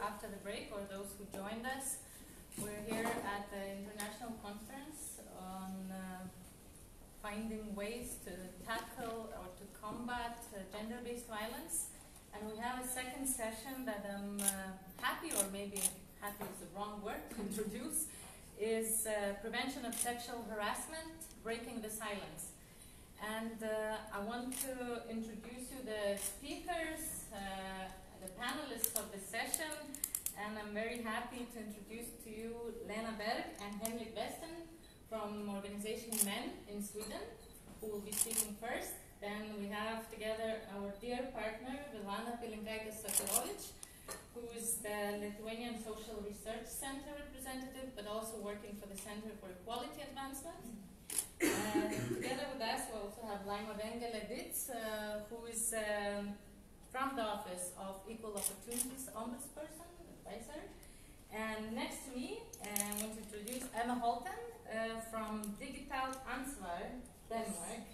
after the break, or those who joined us. We're here at the International Conference on finding ways to tackle or to combat gender-based violence. And we have a second session that I'm happy, or maybe happy is the wrong word to introduce, is prevention of sexual harassment, breaking the silence. And I want to introduce you the speakers, the panelists of the session, and I'm very happy to introduce to you Lena Berg and Henrik Weston from organization Men in Sweden, who will be speaking first. Then we have together our dear partner, Vilana Pilinkaitė-Sakirovič, who is the Lithuanian Social Research Center representative, but also working for the Center for Equality Advancement. Together with us, we also have Laima Vengele-Ditz, who is from the Office of Equal Opportunities Ombudsperson, advisor. And next to me, I want to introduce Emma Holten from Digital Ansvar, Denmark.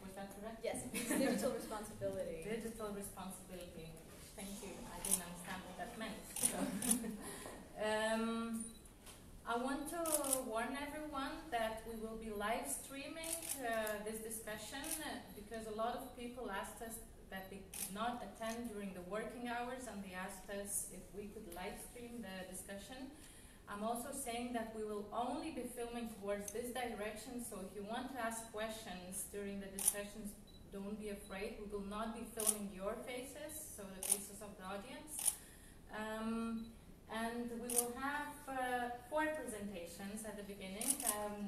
Was that correct? Yes, it's digital responsibility. Digital responsibility. Thank you. I didn't understand what that meant. So. I want to warn everyone that we will be live streaming this discussion because a lot of people asked us that they could not attend during the working hours, and they asked us if we could live stream the discussion. I'm also saying that we will only be filming towards this direction, so if you want to ask questions during the discussions, don't be afraid. We will not be filming your faces, so the faces of the audience. And we will have 4 presentations at the beginning.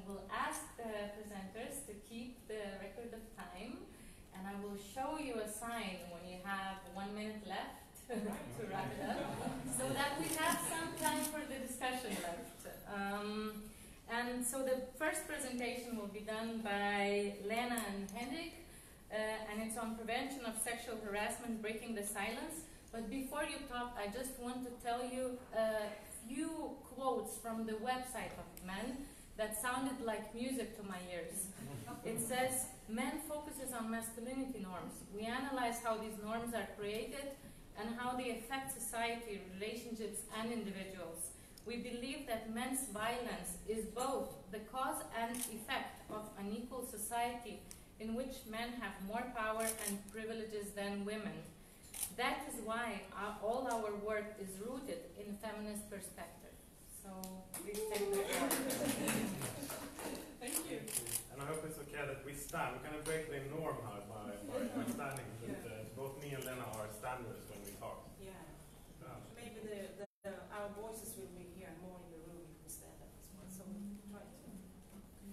We'll ask the presenters to keep the record of time, and I will show you a sign when you have 1 minute left to wrap it up, so that we have some time for the discussion left. And so the first presentation will be done by Lena and Henrik, and it's on prevention of sexual harassment, breaking the silence. But before you talk, I just want to tell you a few quotes from the website of Men that sounded like music to my ears. It says, "Men focuses on masculinity norms. We analyze how these norms are created and how they affect society, relationships, and individuals. We believe that men's violence is both the cause and effect of an equal society in which men have more power and privileges than women. That is why all our work is rooted in a feminist perspective." So, please take the floor. Thank you. And I hope it's okay that we stand. We're going to break the norm here by standing. Both me and Lena are standers when we talk. Yeah. Maybe our voices will be here more in the room if we stand up as well. So we try to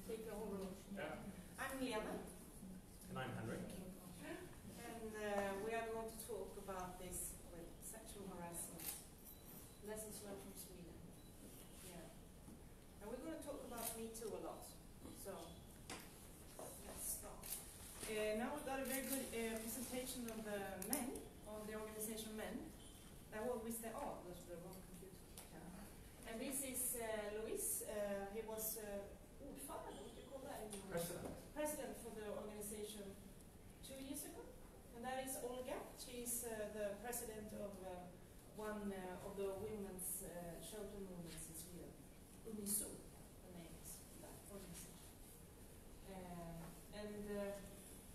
take the whole room. Yeah. I'm Lena. And I'm Henrik. And we are going to talk about this with sexual harassment. Lessons learned from Sweden. Yeah. And we're going to talk about Me Too a lot. So let's start. Now we've got a very good presentation of the men, of the organization Men. That was with the that's the wrong computer. Yeah. And this is Luis. He was ordförande, what do you call that? President for the organization 2 years ago. And that is Olga. She's the president of one of the women's shelter movements in Sweden. Uniso, the name is that organization. And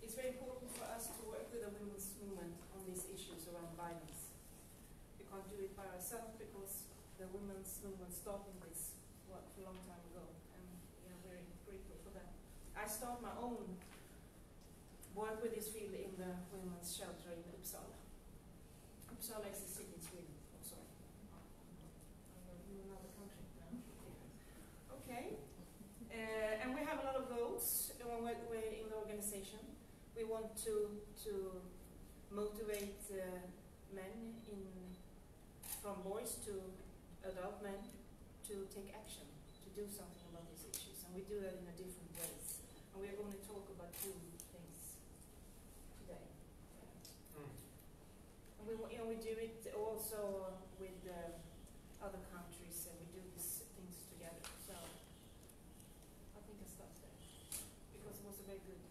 it's very important for us to work with the women's movement on these issues around violence. We can't do it by ourselves because the women's movement started this work a long time ago, and we are very grateful for that. I start my own work with this field in the women's shelter in Uppsala. Uppsala is a city in Sweden. Oh, sorry. I'm in another country now. Okay. And we have a lot of goals in the organization. We want to motivate men from boys to adult men to take action, to do something about these issues. And we do that in a different ways. And we're going to talk about 2 things today. And we do it also with other countries, and we do these things together. So I think I stop there because it was a very good.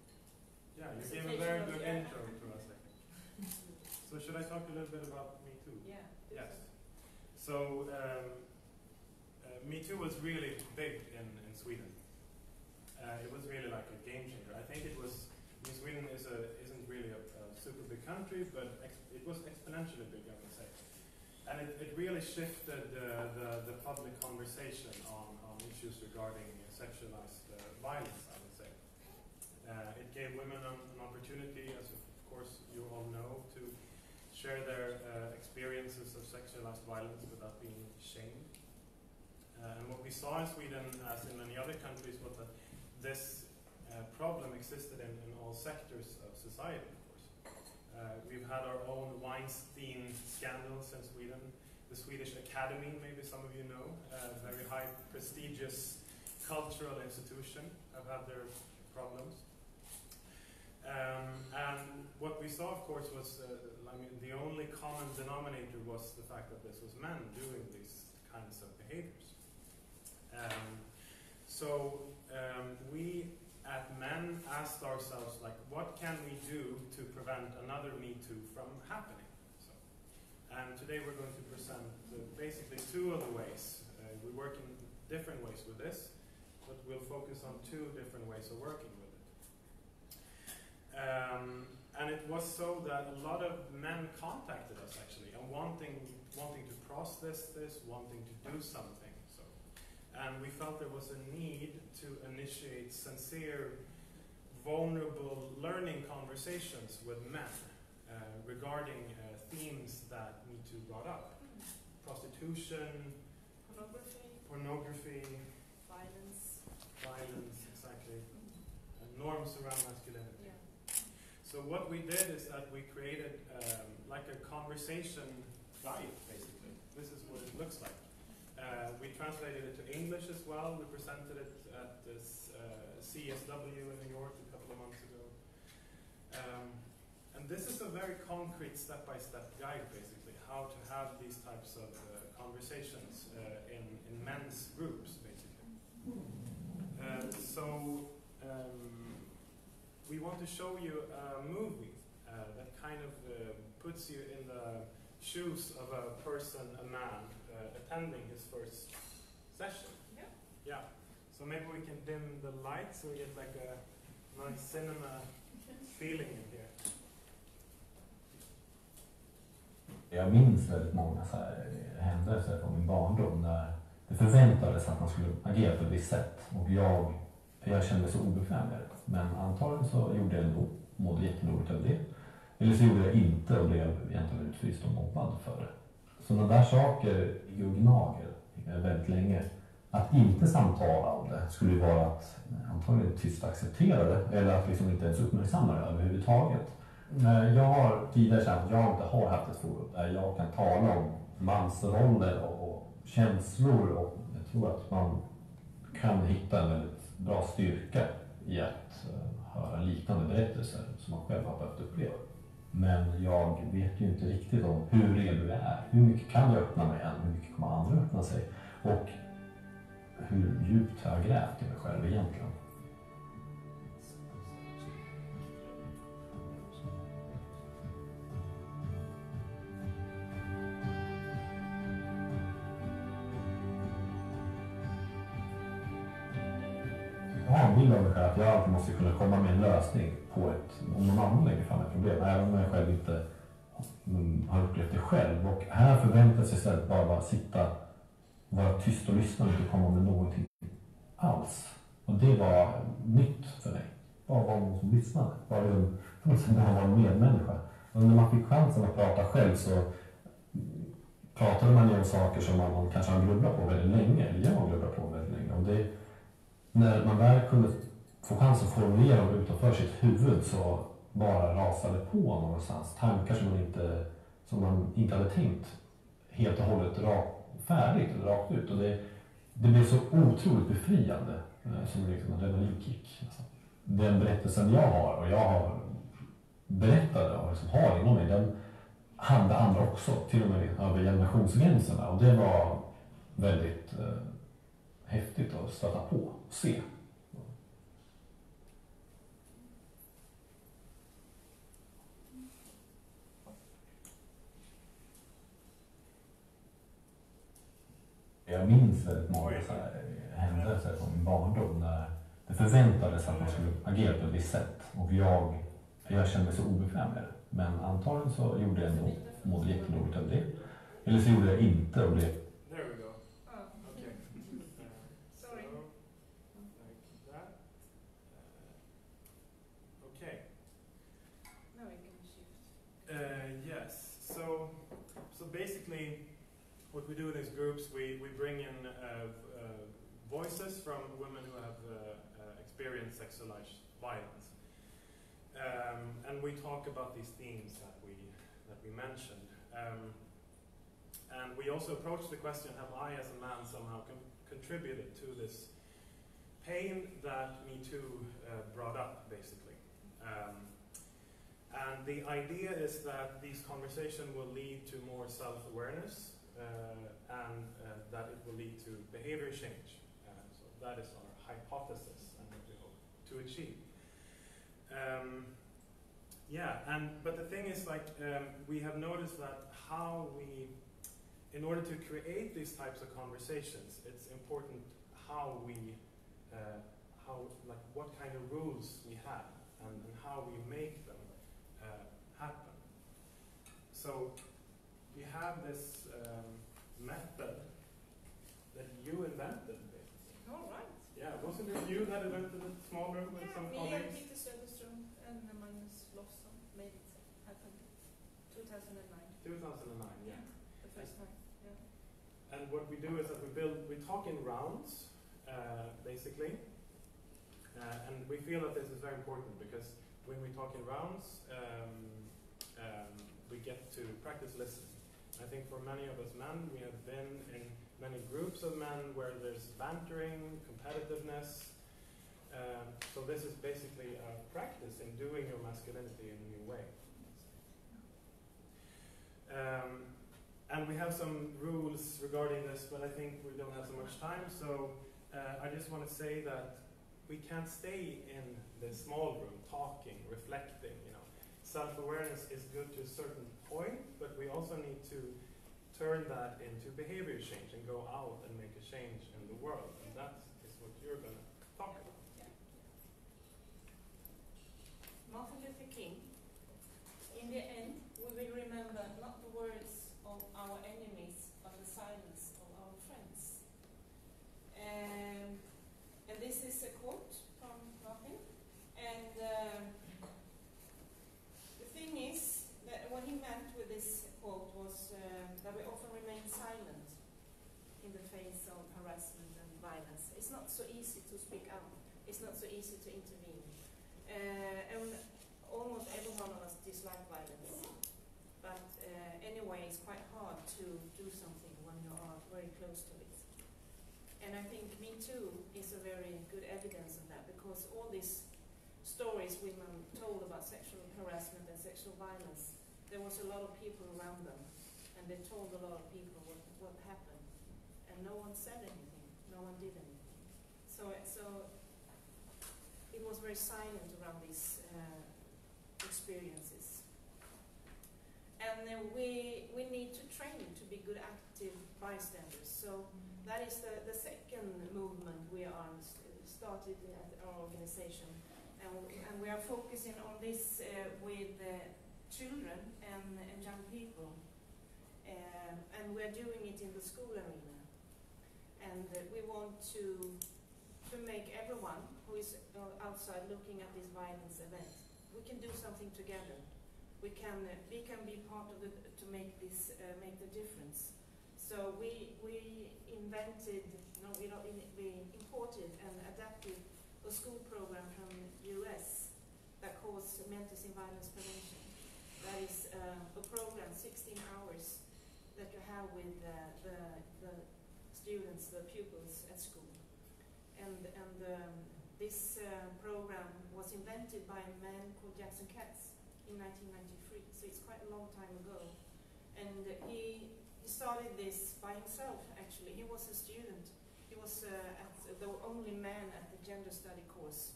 Yeah, you gave a very good intro to us, I think. So should I talk a little bit about Me Too? Yeah. Yes. So Me Too was really big in Sweden. It was really like a game changer. I think it was. Sweden isn't really a super big country, but it was exponentially big, I would say. And it really shifted the public conversation on issues regarding sexualized violence, I would say. It gave women an opportunity, as of course you all know, to share their experiences of sexualized violence without being shamed. And what we saw in Sweden, as in many other countries, was that this problem existed in all sectors of society, of course. We've had our own Weinstein scandals in Sweden. The Swedish Academy, maybe some of you know, a very high, prestigious cultural institution, have had their problems. And what we saw, of course, was the only common denominator was the fact that this was men doing these kinds of behaviors. We at Men asked ourselves, like, what can we do to prevent another Me Too from happening? And today we're going to present basically two of the ways. We work in different ways with this, but we'll focus on two different ways of working with it. And it was so that a lot of men contacted us, actually, and wanting to process this, wanting to do something. And we felt there was a need to initiate sincere, vulnerable learning conversations with men regarding themes that Me Too brought up. Prostitution, pornography, violence, exactly, and norms around masculinity. Yeah. So what we did is that we created like a conversation guide, basically. This is what it looks like. We translated it to English as well. We presented it at this CSW in New York a couple of months ago. And this is a very concrete step-by-step guide, basically, how to have these types of conversations in men's groups, basically. We want to show you a movie that kind of puts you in the shoes of a person, a man, attending his first session. Yeah. Yeah. So maybe we can dim the lights so we get like a nice cinema feeling in here. Jag minns väldigt många så här händelser från min barndom när det förväntades att man skulle agera på ett visst sätt. Och jag kände mig så obekväm med det. Men antagligen så gjorde jag ändå, mådde jättedåligt över det. Eller så gjorde jag inte och blev egentligen utfryst och mobbad för det. Sådana där saker gnager väldigt länge. Att inte samtala om det skulle ju vara att antagligen tyst acceptera det eller att liksom inte ens uppmärksamma det överhuvudtaget. Jag har tidigare känt att jag inte har haft ett forum där jag kan tala om mansroller och känslor och jag tror att man kan hitta en väldigt bra styrka i att höra liknande berättelser som man själv har behövt uppleva. Men jag vet ju inte riktigt om hur redo jag är. Hur mycket kan jag öppna mig än? Hur mycket kommer andra öppna sig? Och hur djupt har jag grävt i mig själv egentligen? Jag har en bild av mig själv att jag alltid måste kunna komma med en lösning på om någon annan lägger fram ett problem, även om jag själv inte har upplevt det själv. Och här förväntas jag istället bara sitta, vara tyst och lyssna och inte komma med någonting alls. Och det var nytt för mig. Bara vara någon som lyssnade. Bara liksom, vara en medmänniska. Och när man fick chansen att prata själv så pratade man ju om saker som man kanske har grubblat på väldigt länge. Eller jag har grubblat på väldigt länge. Och det, när man väl kunde få chans att formulera dem utanför sitt huvud så bara rasade på någonstans. Tankar som man inte hade tänkt helt och hållet färdigt eller rakt ut. Och det blev så otroligt befriande som liksom en adrenalinkick. Alltså, den berättelsen jag har och jag har berättade och liksom har inom mig, den hade andra också, till och med över generationsgränserna. Och det var väldigt häftigt att stöta på och se. Jag minns väldigt många så här händelser från min barndom när det förväntades att man skulle agera på ett visst sätt och jag kände mig så obekväm med det. Men antagligen så gjorde jag ändå, mådde jättedåligt över det. Eller så gjorde jag inte och det. There we go. Oh, Okay. sorry. So, like that. Okay. Now we can shift. Yes. So basically, what we do in these groups, we bring in voices from women who have experienced sexualized violence, and we talk about these themes that we mentioned. And we also approach the question: have I, as a man, somehow contributed to this pain that Me Too brought up, basically? And the idea is that these conversations will lead to more self-awareness and that it will lead to behavior change. So that is our hypothesis and what we hope to achieve. But the thing is, like, we have noticed that in order to create these types of conversations, it's important what kind of rules we have and how we make them happen. So we have this method that you invented, basically. All right. Yeah, wasn't it you that invented the small room with some Me and colleagues? Peter Söderström and Magnus Lofsson made it happen. 2009. 2009, yeah. The first time. Yeah. And what we do is that we talk in rounds, basically. And we feel that this is very important because when we talk in rounds, we get to practice listening. I think for many of us men, we have been in many groups of men where there's bantering, competitiveness. So this is basically a practice in doing your masculinity in a new way. And we have some rules regarding this, but I think we don't have so much time. So I just want to say that we can't stay in the small room talking, reflecting, Self-awareness is good to a certain point, but we also need to turn that into behavior change and go out and make a change in the world. And that is what you're going to talk about. Yeah. Martin Luther King. In the end, we will remember not the words of our enemies, but the silence of our friends. And this is a quote from Martin. And the thing is that what he meant with this quote was that we often remain silent in the face of harassment and violence. It's not so easy to speak out. It's not so easy to intervene. And almost every one of us dislike violence. But anyway, it's quite hard to do something when you are very close to it. And I think Me Too is a very good evidence of that, because all these stories women told about sexual harassment and sexual violence, there was a lot of people around them, and they told a lot of people what happened, and no one said anything, no one did anything. So it was very silent around these experiences. And we need to train to be good active bystanders. So that is the second movement we are started at our organization. And we are focusing on this with children and young people. And we are doing it in the school arena. And we want to make everyone who is outside looking at this violence event, we can do something together. We can be part of it to make this make the difference. So we imported and adapted a school program from US that calls Mentors in Violence Prevention. That is a program, 16 hours, that you have with the students, the pupils at school. And this program was invented by a man called Jackson Katz in 1993, so it's quite a long time ago. And he started this by himself, actually. He was a student. He was the only man at the gender study course.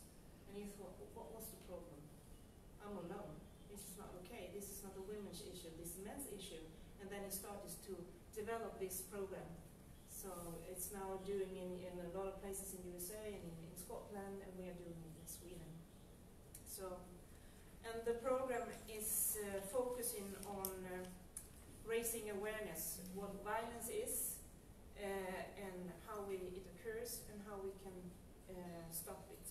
And he thought, what was the problem? I'm alone. This is not okay. This is not a women's issue. This is a men's issue. And then he started to develop this program. So it's now doing in a lot of places in USA and in Scotland, and we are doing it in Sweden. So, and the program is focusing on raising awareness what violence is and how it occurs and how we can stop it.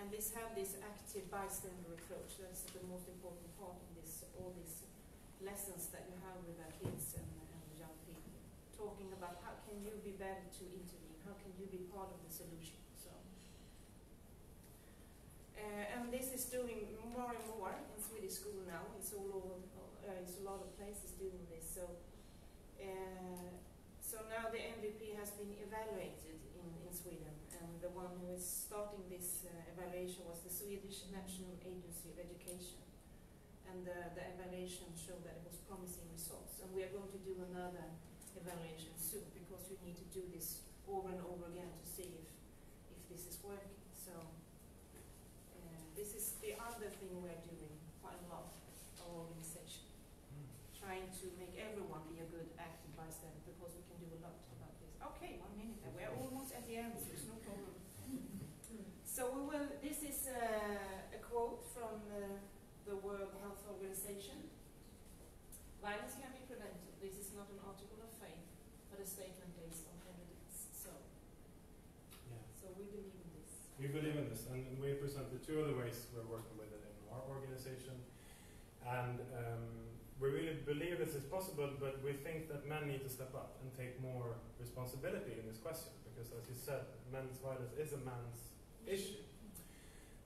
And this active bystander approach. That's the most important part of this. All these lessons that you have with our kids and young people, talking about how can you be better to intervene, how can you be part of the solution. So, and this is doing more and more in Swedish school now. It's all over. It's a lot of places doing this. So, so now the MVP has been evaluated in Sweden, and the one who is starting this evaluation was the Swedish National Agency of Education. And the evaluation showed that it was promising results. And we are going to do another evaluation soon, because we need to do this over and over again to see if this is working. So this is the other thing we are doing quite a lot, our organization. Trying to make everyone be a good active bystander, because we can do a lot about this. Okay, 1 minute. We're almost at the end, so there's no problem. So we will. This is a quote from the World Health Organization. Violence can be prevented. This is not an article of faith, but a statement based on evidence. So, Yeah. So we believe in this. We believe in this, and we presented 2 other ways we're working with it in our organization. And we really believe this is possible, but we think that men need to step up and take more responsibility in this question, because as you said, men's violence is a man's issue.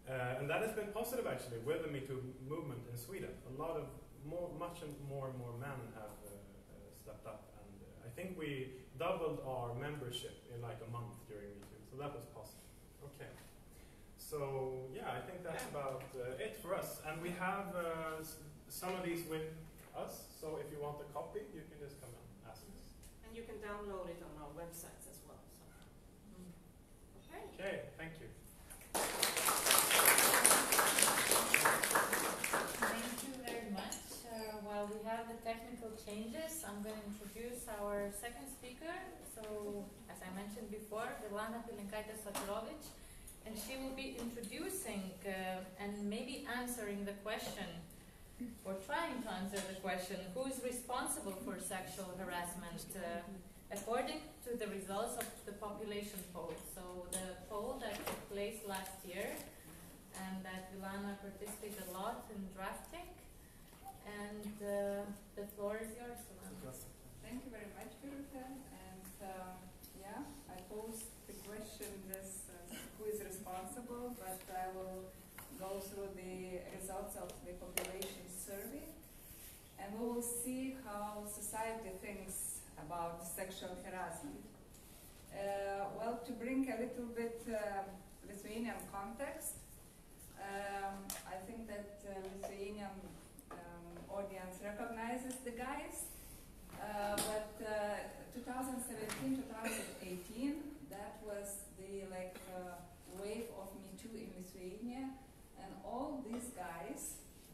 And that has been positive actually with the Me Too movement in Sweden. Much more men have stepped up, and I think we doubled our membership in like a month during Me Too, so that was positive. Okay. So yeah, I think that's about it for us. And we have some of these with us, so if you want a copy, you can just come and ask us. And you can download it on our websites as well. So. Okay. Okay, thank you. Thank you very much. While we have the technical changes, I'm going to introduce our second speaker. So, as I mentioned before, Ilana Pilinkaitė-Sotirović, and she will be introducing and maybe answering the question, or trying to answer the question, who is responsible for sexual harassment according to the results of the population poll. So the poll that took place last year, and that Ilana participated a lot in drafting. And the floor is yours, Ilana. Thank you very much, Birute. And yeah, I posed the question who is responsible, but I will go through the results of the population survey, and we will see how society thinks about sexual harassment. Well, to bring a little bit Lithuanian context, I think that Lithuanian audience recognizes the guys, but 2017-2018, that was the wave of Me Too in Lithuania. And all these guys,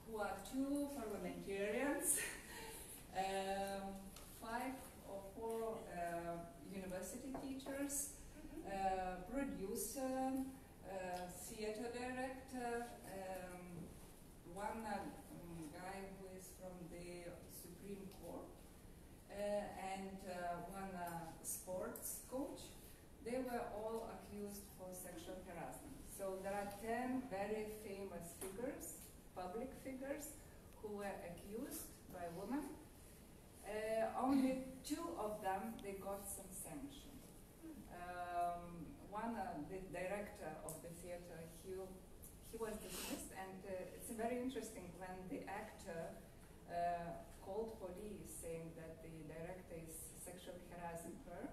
who are 2 parliamentarians, 5 or 4 university teachers, producer, theater director, one guy who is from the Supreme Court, and one sports coach, they were all accused for sexual harassment. So there are 10 very famous figures, public figures, who were accused by women. Only 2 of them, they got some sanction. One, the director of the theater, he was dismissed, and it's very interesting when the actor called police saying that the director is sexually harassing her,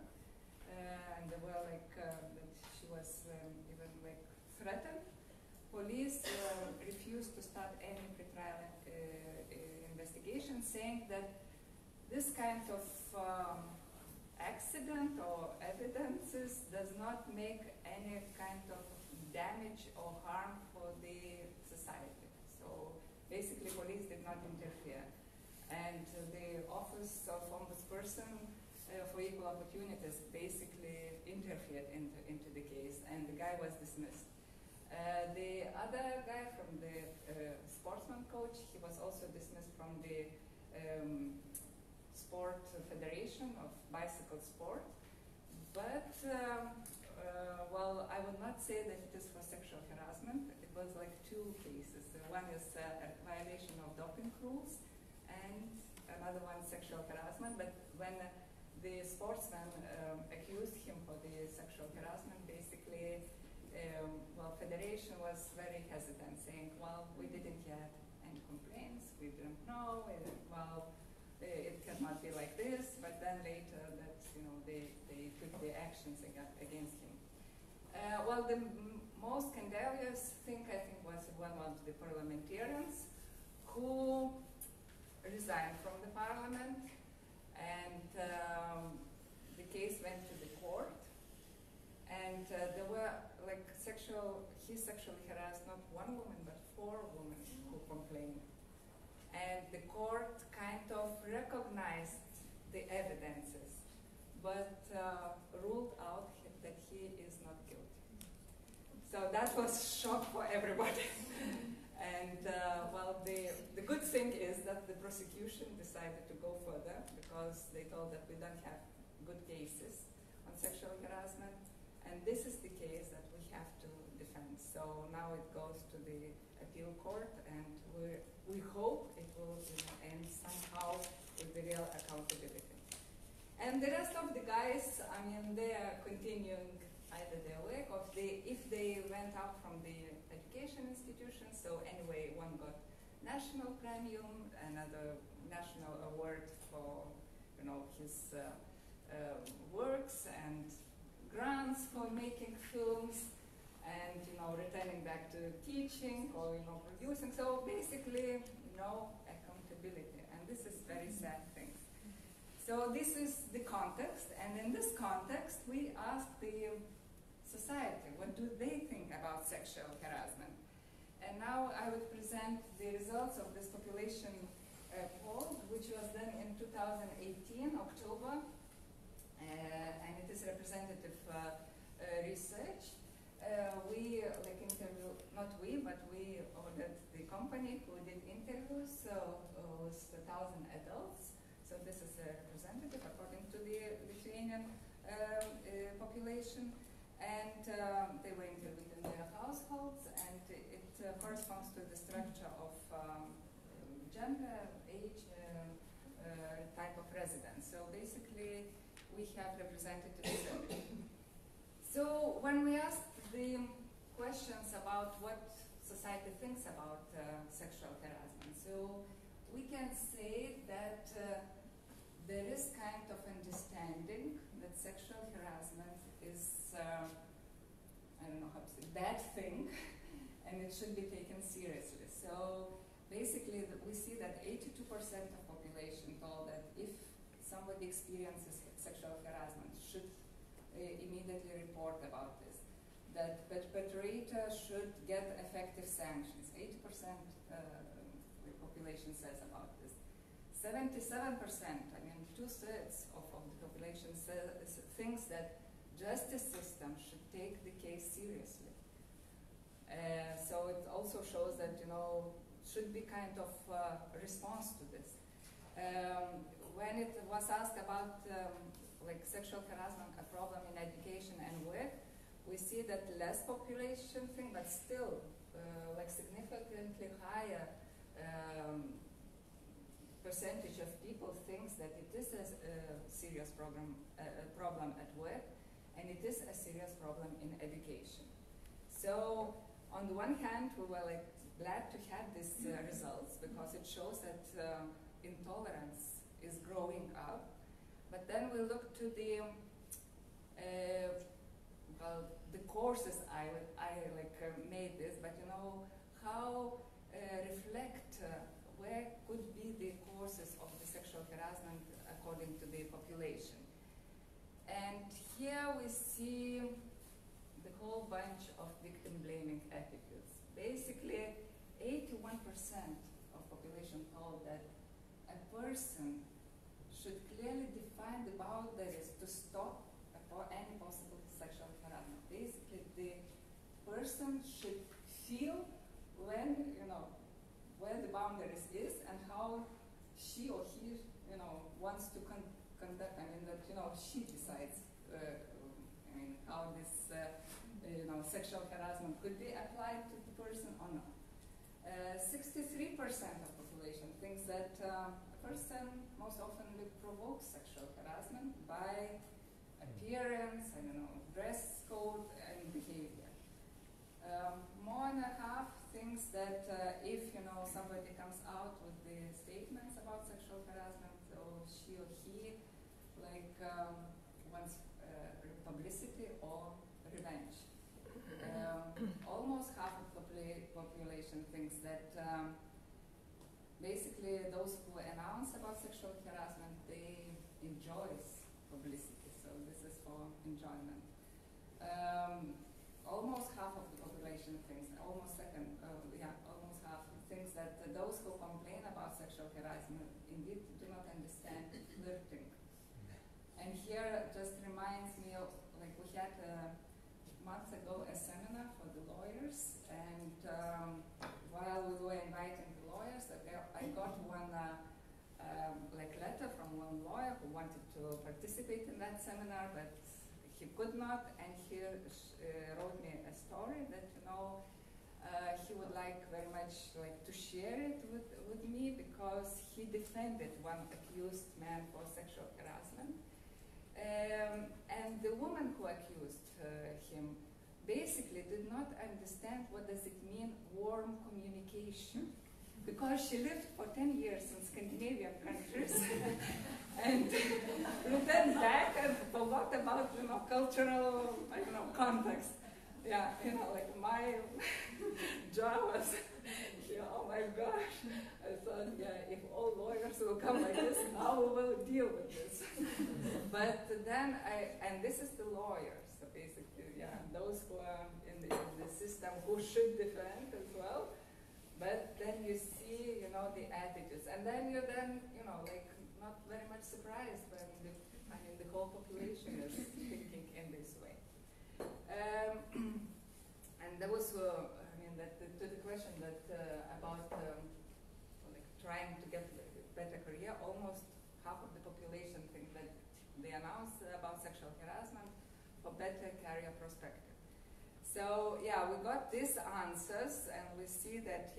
and they were that she was even threatened. Police refused to start any pretrial investigation, saying that this kind of accident or evidences does not make any kind of damage or harm for the society. So basically police did not interfere. And the Office of Ombudsperson for Equal equal opportunities basically interfered into the case, and the guy was dismissed. The other guy from the sportsman coach, he was also dismissed from the sport federation of bicycle sport. But, well, I would not say that it is for sexual harassment. It was like two cases. One is a violation of doping rules, and another one sexual harassment. But when the sportsman accused him for the sexual harassment, basically, well, federation was very hesitant, saying, well, we didn't get any complaints, we didn't know, well, it cannot be like this. But then later, that they took the actions against him. Well, the most scandalous thing, I think, was one of the parliamentarians who resigned from the parliament, and the case went to the court, and there were like he sexually harassed not one woman but 4 women who complained, and the court kind of recognized the evidences, but ruled out that he is not guilty. So that was shock for everybody. And well, the good thing is that the prosecution decided to go further, because they told that we don't have good cases on sexual harassment, and this is the case that we have to defend. So now it goes to the appeal court, and we hope it will end somehow with the real accountability. And the rest of the guys, I mean, they are continuing either their work, or if they went out from the education institution. So anyway, one got national premium, another national award for his works, and grants for making films, and returning back to teaching or producing. So basically, no accountability, and this is very sad thing. So this is the context, and in this context, we asked the society, what do they think about sexual harassment? And now I would present the results of this population poll, which was done in 2018, October, and it is representative research. We ordered the company who did interviews, so with 1,000 adults. So this is a representative according to the Lithuanian population. And they were interviewed in their households, and it corresponds to the structure of gender, age, type of residence. So basically, we have representatives. So when we asked the questions about what society thinks about sexual harassment, so we can say that there is kind of understanding that sexual harassment is, I don't know how to say, bad thing, and it should be taken seriously. So basically, we see that 82% of population told that if somebody experiences sexual harassment, should immediately report about this. That perpetrator should get effective sanctions. 80% the population says about this. 77%, I mean 2/3 of the population thinks that justice system should take the case seriously. So it also shows that should be kind of response to this. When it was asked about like sexual harassment, a problem in education and work, we see that less population think, but still like significantly higher percentage of people thinks that it is a serious problem at work, and it is a serious problem in education. So on the one hand, we were like glad to have these results, because it shows that intolerance is growing up. But then we look to the the courses I made this, but how reflect where could be the causes of the sexual harassment according to the population. And here we see the whole bunch of victim blaming attitudes. Basically, 81% of population told that a person should clearly define the boundaries to stop any possible sexual harassment. Basically, the person should feel when, where the boundaries is and how she or he, wants to conduct. I mean, that, she decides, how this, sexual harassment could be applied to the person or not. 63% of population thinks that a person most often provokes sexual harassment by appearance, dress code and behavior. More than half thinks that if somebody comes out with the statements about sexual harassment, or she or he wants publicity or revenge. Almost half of the population thinks that basically those who announce about sexual harassment, they enjoy publicity, so this is for enjoyment. Almost half of the population thinks, almost half thinks that those who complain about sexual harassment indeed do not understand flirting. And here just reminds me of, we had months ago a seminar for the lawyers, and while we were inviting the lawyers, I got one letter from one lawyer who wanted to participate in that seminar, but he could not, and he wrote me a story that he would like very much to share it with me, because he defended one accused man for sexual harassment. And the woman who accused him basically did not understand what does it mean, warm communication, because she lived for 10 years in Scandinavian countries and returned back and forgot about cultural context. Yeah, my jaw was, oh my gosh. I thought, if all lawyers will come like this, how we will deal with this? But then and this is the lawyers, so basically, those who are in the system who should defend as well. But then you see, the attitudes, and then you're not very much surprised when the whole population is thinking in this way. And there was, to the question that about trying to get a better career, almost half of the population think that they announce about sexual harassment for better career perspective. So we got these answers, and we see that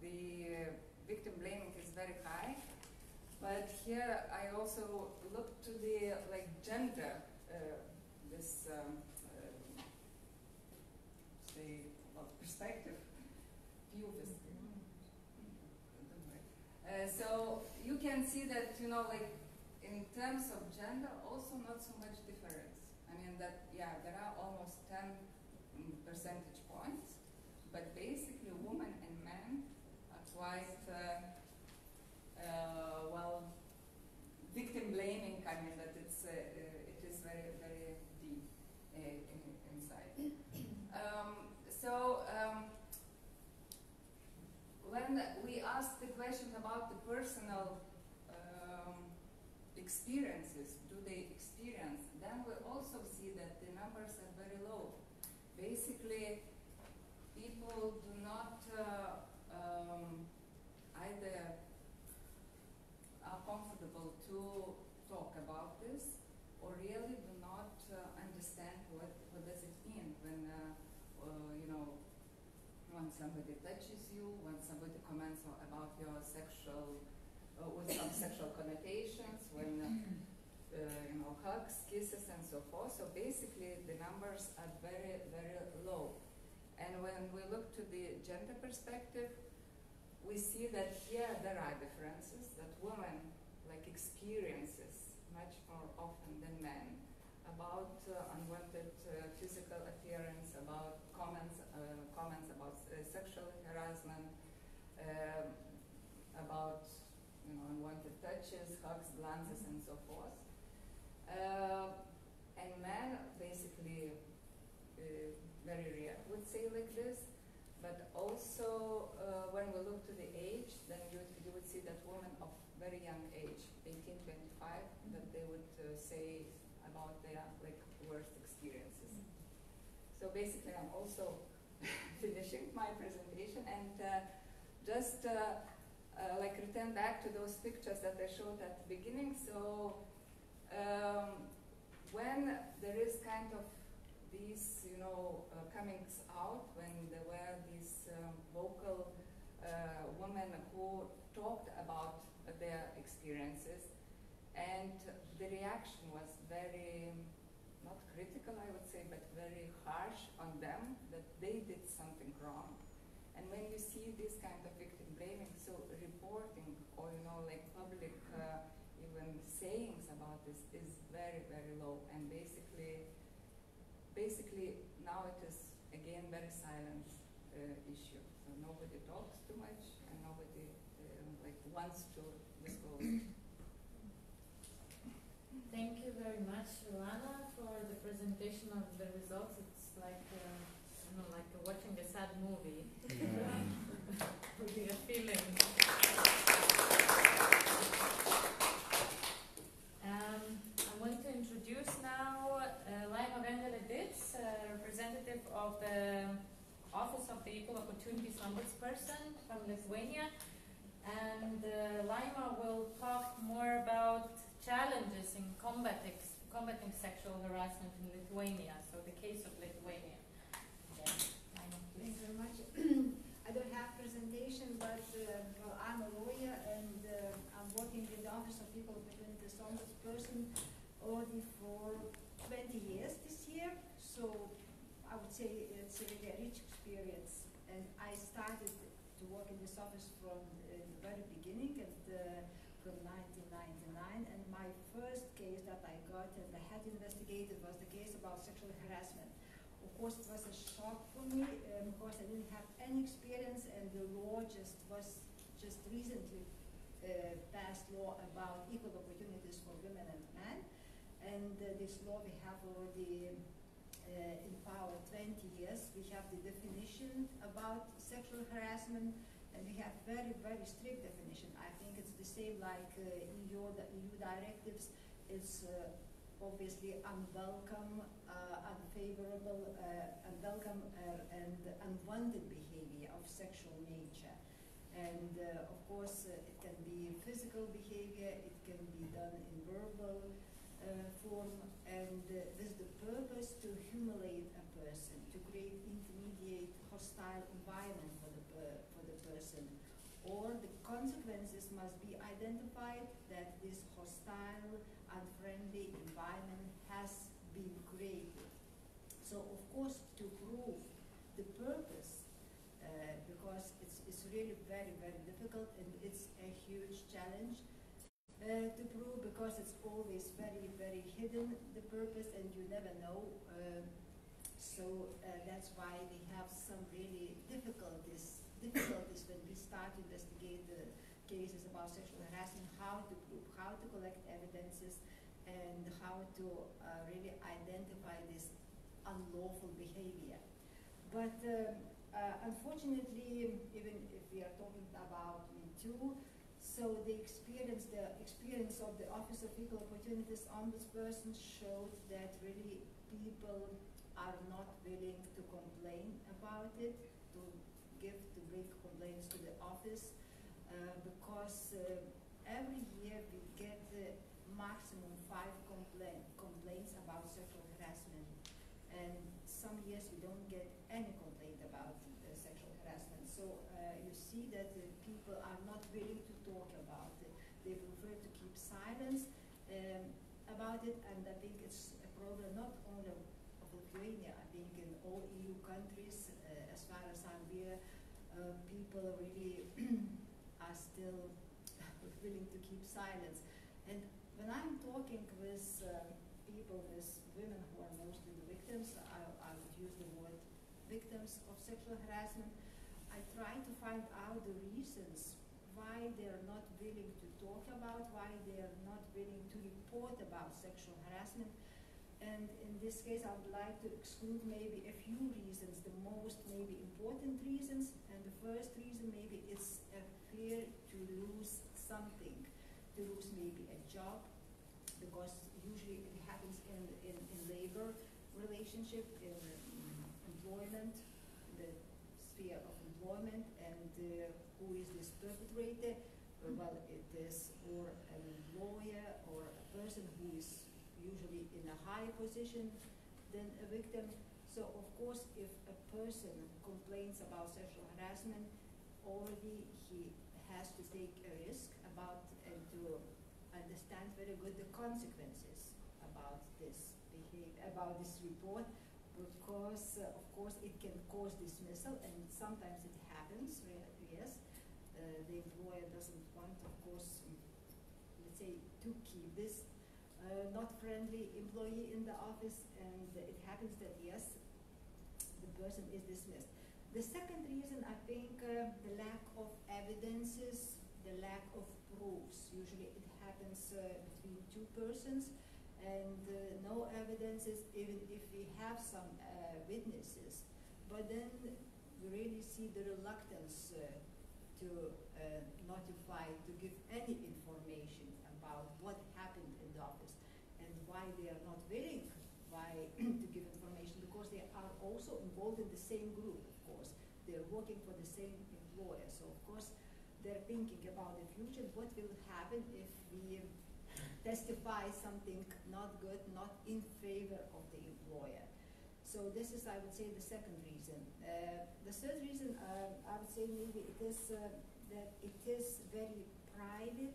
the victim blaming is very high. But here I also looked to the gender, this perspective view of this. So you can see that in terms of gender, also not so much difference. I mean that there are almost 10 percentage points, but basically women and men are quite victim blaming. I mean that it is very, very deep inside. When we asked the question about the personal experiences, do they experience, then we also see that the numbers are very low. Basically, people do not either are comfortable to talk about this, or really do not understand what does it mean when somebody touches you, when somebody comments about your sexual, with some sexual connotations, when hugs, kisses, and so forth. So basically, the numbers are very, very low. And when we look to the gender perspective, we see that here there are differences, that women experiences much more often than men about unwanted physical appearance, about comments about sexual harassment, about unwanted touches, hugs, glances, and so forth. And men basically very rare would say like this, but also when we look to the age, then you would see that women of very young age say about their worst experiences. So basically, I'm also finishing my presentation and just return back to those pictures that I showed at the beginning. So when there is kind of these, comings out, when there were these vocal women who talked about their experiences, and the reaction was very, not critical I would say, but very harsh on them, that they did something wrong. And when you see this kind of victim blaming, so reporting or public even sayings about this is very, very low, and basically now it is again very silent issue. So nobody talks too much, and nobody wants to disclose. Thank you very much, Joanna, for the presentation of the results. It's like watching a sad movie. With a feeling. I'm going to introduce now Laima Vendelė-Ditz, representative of the Office of the Equal Opportunities Ombudsperson from Lithuania. And Laima will talk more about challenges in combating sexual harassment in Lithuania, so the case of Lithuania. Yes, Laima, please. Thank you very much. I don't have presentation, but I'm a lawyer and I'm working in the Office of Equal Opportunities Ombudsperson already for 20 years this year, so I would say it's a really rich experience. And I started to work in this office from the very beginning, and from 1999, and my first case that I got and I had investigated was the case about sexual harassment. Of course, it was a shock for me because I didn't have any experience, and the law was recently passed law about equal opportunities for women and men, and this law we have already in power 20 years. We have the definition about sexual harassment, and we have very, very strict definition. I think it's the same like EU directives. It's obviously unwelcome, unfavorable, unwelcome and unwanted behavior of sexual nature. And of course, it can be physical behavior, it can be done in verbal form, and with the purpose to humiliate a person, to create intermediate hostile environment for the person, or the consequences must be identified that this hostile, unfriendly environment has been created. So of course, to prove the purpose, because it's really very, very difficult, and it's a huge challenge to prove, because it's always very, very hidden, the purpose, and you never know. So that's why we have some really difficulties when we start to investigate the cases about sexual harassment, how to prove, how to collect evidences, and how to really identify this unlawful behavior. But unfortunately, even if we are talking about Me Too, so the experience of the Office of Equal Opportunities Ombudsperson showed that really people are not willing to complain about it, to bring complaints to the office, because every year we get maximum 5 complaints about sexual harassment, and some years we don't get any complaint about sexual harassment. So you see that people are not willing to talk about it. They prefer to keep silence about it, and I think it's a problem not only of Lithuania. I think in all EU countries, as far as I'm aware, people really are still willing to keep silence. And when I'm talking with people, with women who are mostly the victims, I would use the word victims of sexual harassment, I try to find out the reasons why they're not willing to talk about, why they're not willing to report about sexual harassment. And in this case, I would like to exclude maybe a few reasons, the most maybe important reasons. And the first reason maybe is a fear to lose something, to lose maybe a job, because usually it happens in labor relationship, in employment, the sphere of employment, and who is this perpetrator? Well, it is or an employer or a person who is usually in a higher position than a victim. So of course, if a person complains about sexual harassment, already he has to take a risk about and to understand very good the consequences about this behavior, about this report, because of course it can cause dismissal, and sometimes it happens, yes. The employer doesn't want, of course, let's say, to keep this not friendly employee in the office, and it happens that, yes, the person is dismissed. The second reason, I think, the lack of evidences, the lack of proofs. Usually it happens between two persons, and no evidences, even if we have some witnesses. But then we really see the reluctance to notify, to give any information about what happened in the office, and why they are not willing to give information, because they are also involved in the same group, of course. They're working for the same employer, so of course they're thinking about the future, what will happen if we testify something not good, not in favor of the employer. So this is, I would say, the second reason. The third reason, I would say maybe it is that it is very private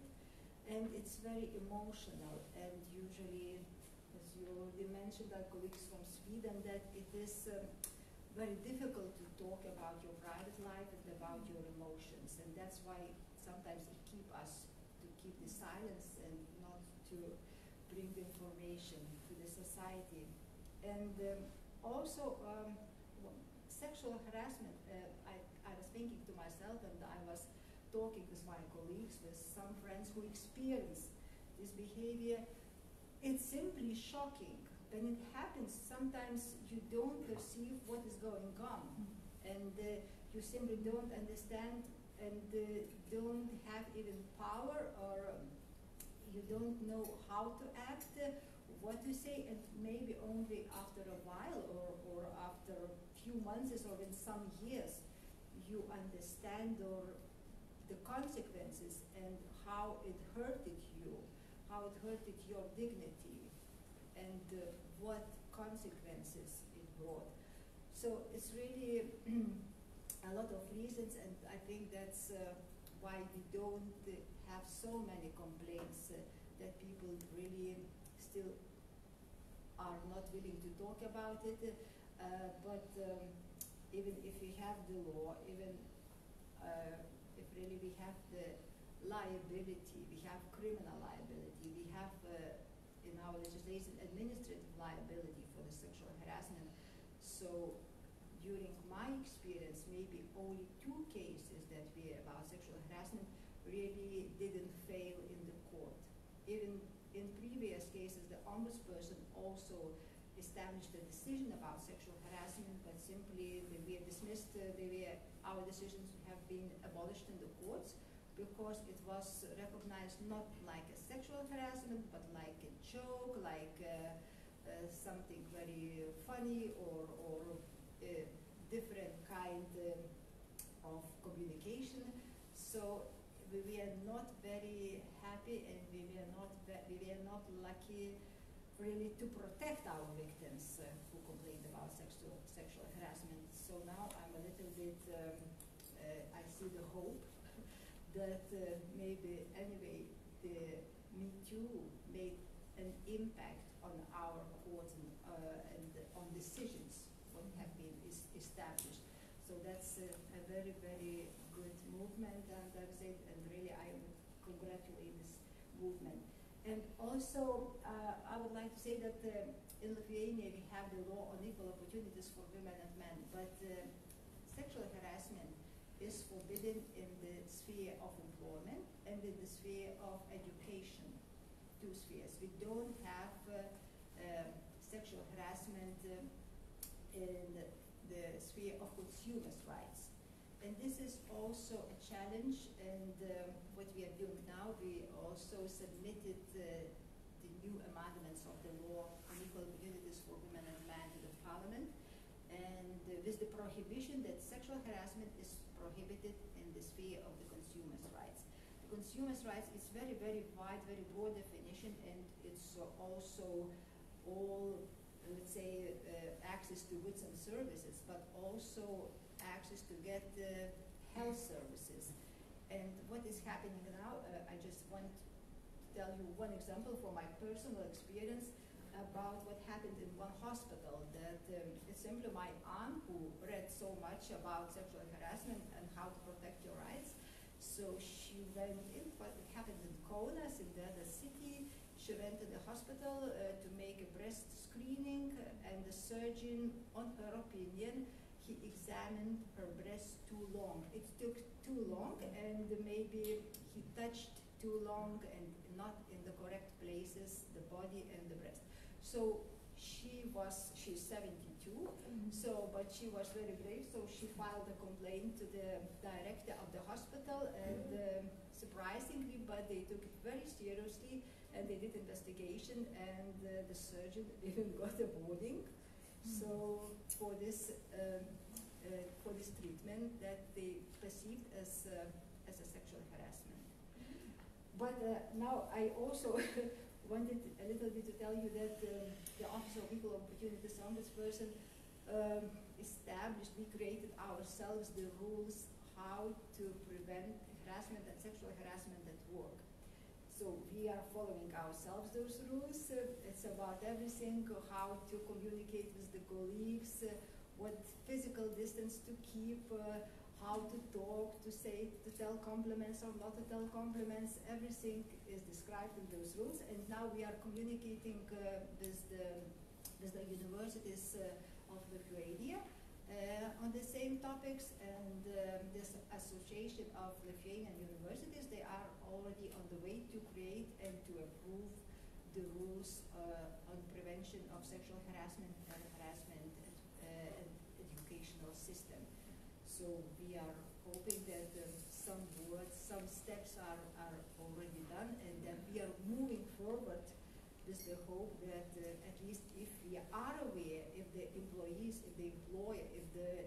and it's very emotional, and usually, as you already mentioned, our colleagues from Sweden, that it is very difficult to talk about your private life and about your emotions, and that's why sometimes it keeps us to keep the silence and not to bring the information to the society. And also, sexual harassment, I was thinking to myself, and I was talking with my colleagues, with some friends who experience this behavior. It's simply shocking. When it happens, sometimes you don't perceive what is going on, and you simply don't understand, and don't have even power, or you don't know how to act, what to say, and maybe only after a while, or after a few months, or in some years, you understand the consequences and how it hurted you, how it hurted your dignity, and what consequences it brought. So it's really a lot of reasons, and I think that's why we don't have so many complaints, that people really still are not willing to talk about it. But even if we have the law, even if really we have the liability, we have criminal liability, we have in our legislation administrative liability for the sexual harassment. So during my experience, maybe only 2 cases that were about sexual harassment really didn't fail in the court. Even in previous cases, the ombudsperson also established a decision about sexual harassment, but simply they were dismissed. Our decisions have been abolished in the courts, because it was recognized not like a sexual harassment, but like a joke, like something very funny, or a different kind of communication. So we were not very happy, and we were not lucky really to protect our victims who complained about sexual harassment. So now I'm a little bit, I see the hope that maybe anyway the Me Too made an impact on our courts and on decisions what have been established. So that's a very, very good movement, and I would say, and really I congratulate this movement. And also I would like to say that in Lithuania we have the law on equal opportunities for women and men, but sexual harassment is forbidden in the sphere of employment and in the sphere of education, 2 spheres. We don't have sexual harassment in the sphere of consumers' rights. And this is also a challenge, and what we are doing now, we also submitted the new amendments with the prohibition that sexual harassment is prohibited in the sphere of the consumer's rights. The consumer's rights is very, very wide, very broad definition, and it's also all, let's say, access to goods and services, but also access to get health services. And what is happening now, I just want to tell you one example from my personal experience about what happened in one hospital, that it's simply my aunt who read so much about sexual harassment and how to protect your rights. So she went in, but it happened in Kaunas, in the other city. She went to the hospital to make a breast screening, and the surgeon, on her opinion, he examined her breast too long. It took too long, and maybe he touched too long and not in the correct places, the body and the breast. So she's 72, but she was very brave, so she filed a complaint to the director of the hospital, and surprisingly, but they took it very seriously, and they did investigation, and the surgeon even got a warning. So for this treatment that they perceived as a sexual harassment. But now I also wanted a little bit to tell you that the Office of Equal Opportunities Ombudsperson established, we created ourselves the rules how to prevent harassment and sexual harassment at work. So we are following ourselves those rules. It's about everything, how to communicate with the colleagues, what physical distance to keep, how to talk, to tell compliments or not to tell compliments. Everything is described in those rules, and now we are communicating with the universities of Lithuania on the same topics, and this association of Lithuanian universities, they are already on the way to create and to approve the rules on prevention of sexual harassment and harassment educational system. So we are hoping that some steps are already done, and that we are moving forward with the hope that at least if we are aware, if the employees, if the employer, if the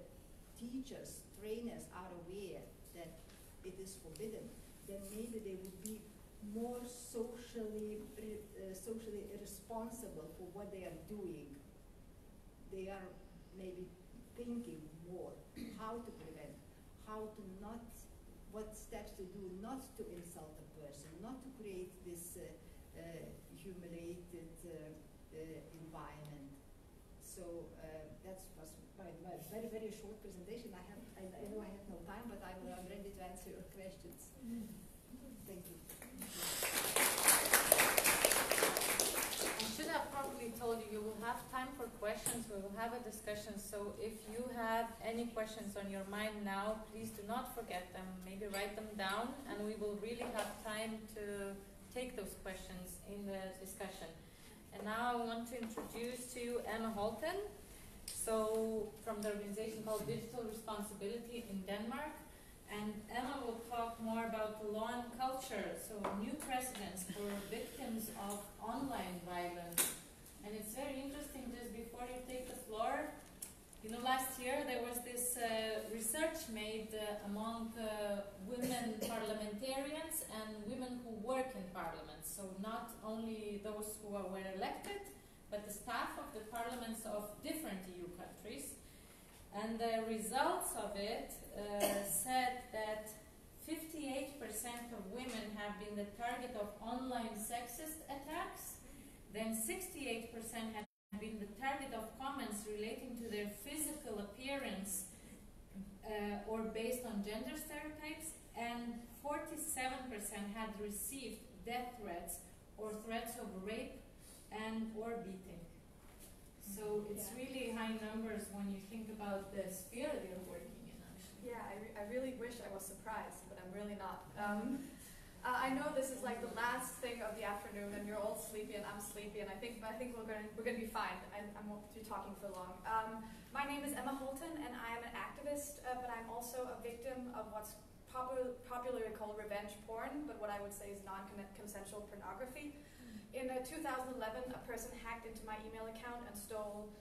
teachers, trainers are aware that it is forbidden, then maybe they would be more socially responsible for what they are doing. They are maybe thinking more how to prevent, how to not, what steps to do not to insult a person, not to create this humiliated environment. So that was my very, very short presentation. I know I have no time, but I'm ready to answer your questions. Thank you. I should have probably told you will have time for questions. We will have a discussion. So if you have any questions on your mind now, please do not forget them. Maybe write them down, and we will really have time to take those questions in the discussion. And now I want to introduce to you Emma Holten, so from the organization called Digital Responsibility in Denmark. And Emma will talk more about law and culture, so new precedents for victims of online violence. And it's very interesting, just before you take the floor, you know, last year there was this research made among women parliamentarians and women who work in parliaments. So not only those who were elected, but the staff of the parliaments of different EU countries. And the results of it said that 58% of women have been the target of online sexist attacks, then 68% have been the target of comments relating to their physical appearance or based on gender stereotypes, and 47% had received death threats or threats of rape and or beating. So it's really high numbers when you think about the sphere they're working in, actually. Yeah, I really wish I was surprised, but I'm really not. I know this is like the last thing of the afternoon, and you're all sleepy, and I'm sleepy, and I think we're gonna be fine. I won't be talking for long. My name is Emma Holten, and I am an activist, but I'm also a victim of what's popularly called revenge porn, but what I would say is non-consensual pornography. In 2011, a person hacked into my email account and stole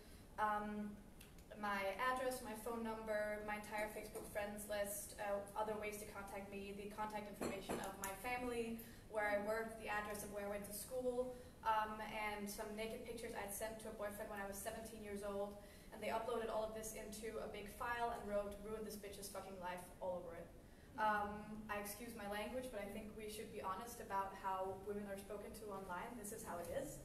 my address, my phone number, my entire Facebook friends list, other ways to contact me, the contact information of my family, where I work, the address of where I went to school, and some naked pictures I'd sent to a boyfriend when I was 17 years old. And they uploaded all of this into a big file and wrote, "Ruin this bitch's fucking life," all over it. I excuse my language, but I think we should be honest about how women are spoken to online. This is how it is.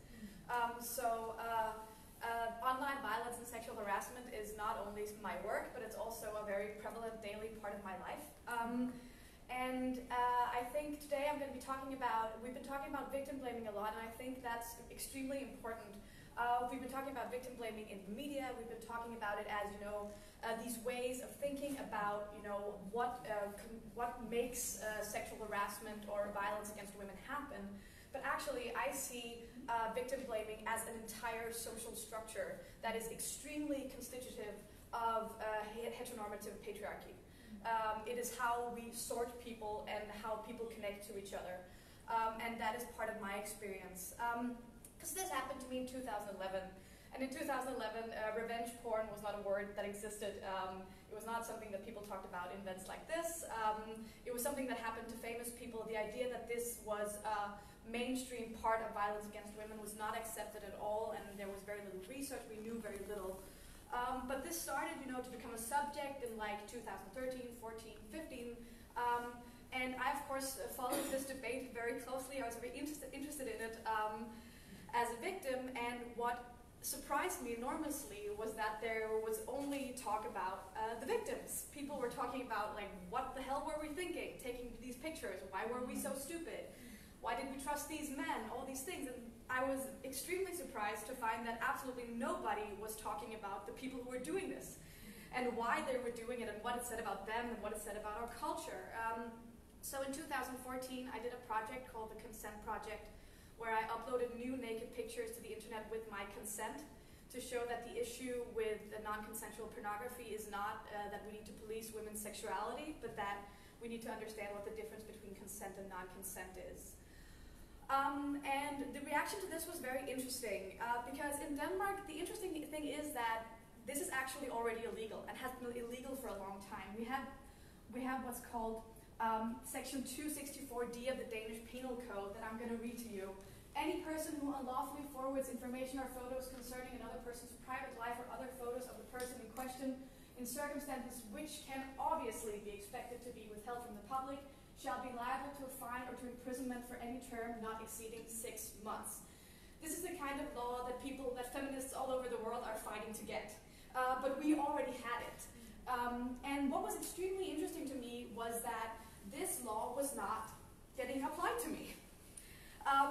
Online violence and sexual harassment is not only my work, but it's also a very prevalent daily part of my life. I think today I'm going to be we've been talking about victim blaming a lot, and I think that's extremely important. We've been talking about victim blaming in the media. We've been talking about it as, these ways of thinking about, what makes sexual harassment or violence against women happen. But actually, I see victim blaming as an entire social structure that is extremely constitutive of heteronormative patriarchy. It is how we sort people and how people connect to each other. And that is part of my experience. Because this happened to me in 2011. And in 2011, revenge porn was not a word that existed. It was not something that people talked about in events like this. It was something that happened to famous people. The idea that this was a mainstream part of violence against women was not accepted at all, and there was very little research. We knew very little. But this started, to become a subject in like 2013, 14, 15. And I, of course, followed this debate very closely. I was very interested in it as a victim. And what surprised me enormously was that there was only talk about the victims. People were talking about, like, what the hell were we thinking, taking these pictures? Why were we so stupid? Why did we trust these men? All these things. And I was extremely surprised to find that absolutely nobody was talking about the people who were doing this and why they were doing it and what it said about them and what it said about our culture. So in 2014, I did a project called the Consent Project, where I uploaded new naked pictures to the internet with my consent to show that the issue with the non-consensual pornography is not that we need to police women's sexuality, but that we need to understand what the difference between consent and non-consent is. And the reaction to this was very interesting because in Denmark, the interesting thing is that this is actually already illegal and has been illegal for a long time. We have what's called Section 264D of the Danish Penal Code that I'm going to read to you. Any person who unlawfully forwards information or photos concerning another person's private life or other photos of the person in question in circumstances which can obviously be expected to be withheld from the public shall be liable to a fine or to imprisonment for any term not exceeding 6 months. This is the kind of law that feminists all over the world are fighting to get. But we already had it. And what was extremely interesting to me was that this law was not getting applied to me.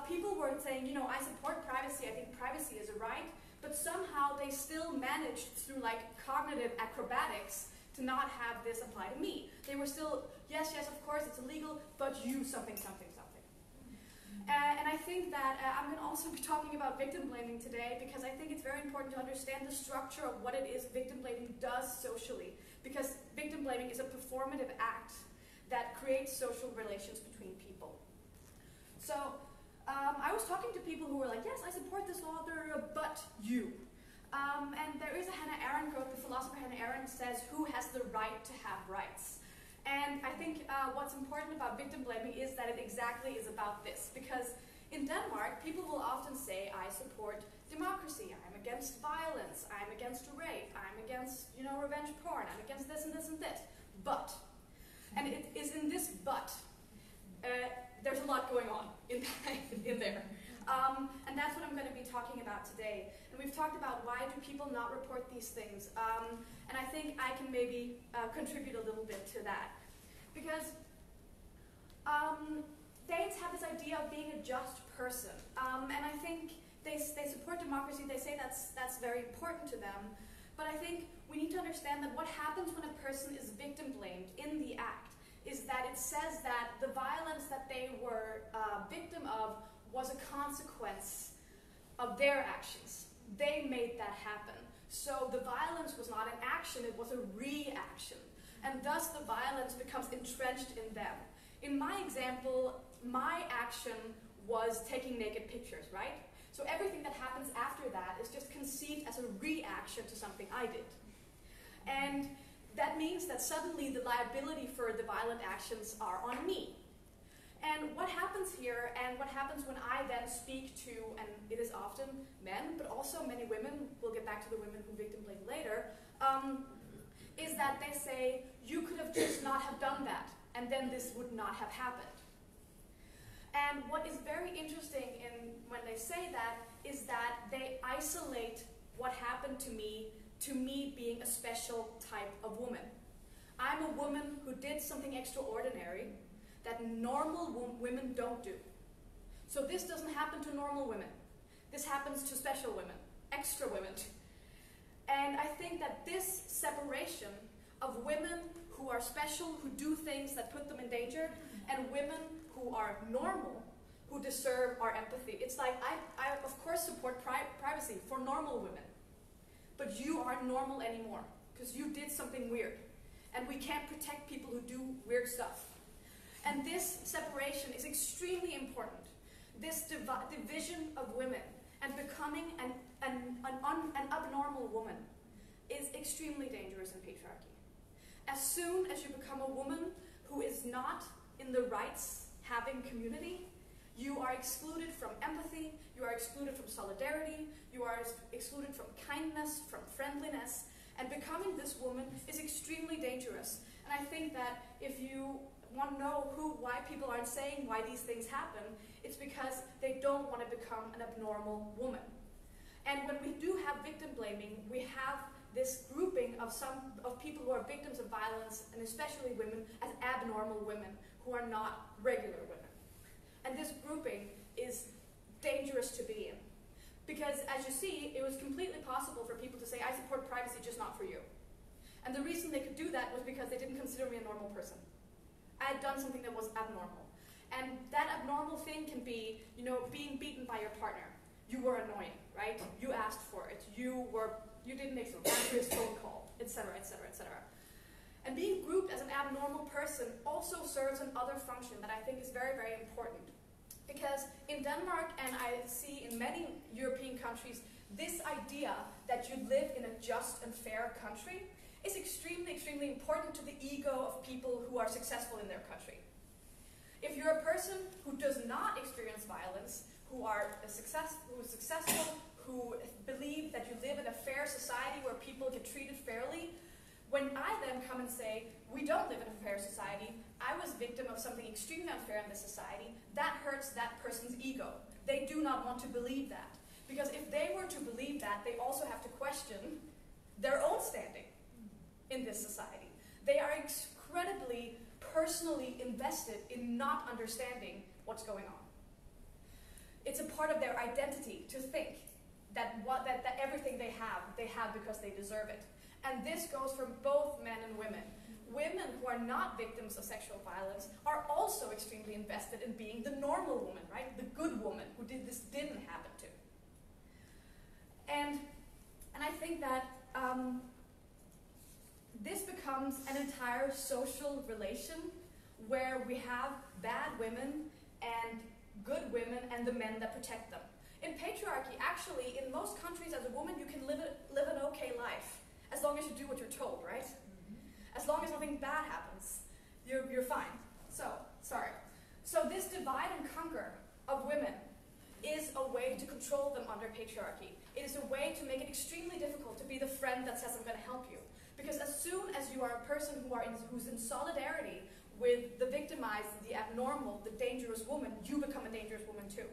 People were saying, I support privacy, I think privacy is a right, but somehow they still managed through like cognitive acrobatics to not have this apply to me. They were still, yes, of course, it's illegal, but you something. And I think that I'm going to also be talking about victim blaming today because I think it's very important to understand the structure of what it is victim blaming does socially. Because victim blaming is a performative act that creates social relations between people. So I was talking to people who were like, yes, I support this law, but you. And there is a Hannah Arendt quote, the philosopher Hannah Arendt says, who has the right to have rights? And I think what's important about victim blaming is that it exactly is about this. Because in Denmark, people will often say, I support democracy, I'm against violence, I'm against rape, I'm against, revenge porn, I'm against this and this and this. But, and it is in this but, there's a lot going on in there. And that's what I'm going to be talking about today. And we've talked about why do people not report these things. And I think I can maybe contribute a little bit to that. Because Danes have this idea of being a just person. And I think they support democracy. They say that's very important to them. But I think we need to understand that what happens when a person is victim blamed in the act is that it says that the violence that they were victim of was a consequence of their actions. They made that happen. So the violence was not an action, it was a reaction. And thus the violence becomes entrenched in them. In my example, my action was taking naked pictures, right? So everything that happens after that is just conceived as a reaction to something I did. And that means that suddenly the liability for the violent actions are on me. And what happens here, and what happens when I then speak to, and it is often men, but also many women, we'll get back to the women who victim blame later, is that they say, you could have just not have done that, and then this would not have happened. And what is very interesting when they say that is that they isolate what happened to me being a special type of woman. I'm a woman who did something extraordinary that normal women don't do. So this doesn't happen to normal women. This happens to special women, extra women. And I think that this separation of women who are special, who do things that put them in danger, and women who are normal, who deserve our empathy. It's like, I of course support privacy for normal women, but you aren't normal anymore, because you did something weird. And we can't protect people who do weird stuff. And this separation is extremely important. This division of women and becoming an abnormal woman is extremely dangerous in patriarchy. As soon as you become a woman who is not in the rights-having community, you are excluded from empathy, you are excluded from solidarity, you are excluded from kindness, from friendliness, and becoming this woman is extremely dangerous. And I think that if you want to know why people aren't saying why these things happen, it's because they don't want to become an abnormal woman. And when we do have victim blaming, we have this grouping of people who are victims of violence, and especially women, as abnormal women who are not regular women. And this grouping is dangerous to be in. Because as you see, it was completely possible for people to say, I support privacy, just not for you. And the reason they could do that was because they didn't consider me a normal person. I had done something that was abnormal. And that abnormal thing can be, being beaten by your partner. You were annoying, right? You asked for it. You didn't answer his phone call, etc., etc., etc. And being grouped as an abnormal person also serves another function that I think is very, very important. Because in Denmark, and I see in many European countries, this idea that you live in a just and fair country is extremely, extremely important to the ego of people who are successful in their country. If you're a person who does not experience violence, who is successful, who believe that you live in a fair society where people get treated fairly, when I then come and say, we don't live in a fair society, I was victim of something extremely unfair in this society, that hurts that person's ego. They do not want to believe that. Because if they were to believe that, they also have to question their own standing in this society. They are incredibly personally invested in not understanding what's going on. It's a part of their identity to think that everything they have because they deserve it. And this goes for both men and women. Women who are not victims of sexual violence are also extremely invested in being the normal woman, right? The good woman who didn't happen to. And I think that this becomes an entire social relation where we have bad women and good women and the men that protect them. In patriarchy, actually, in most countries as a woman, you can live an okay life, as long as you do what you're told, right? As long as nothing bad happens, you're fine. So this divide and conquer of women is a way to control them under patriarchy. It is a way to make it extremely difficult to be the friend that says, I'm going to help you. Because as soon as you are a person who's in solidarity with the victimized, the abnormal, the dangerous woman, you become a dangerous woman too.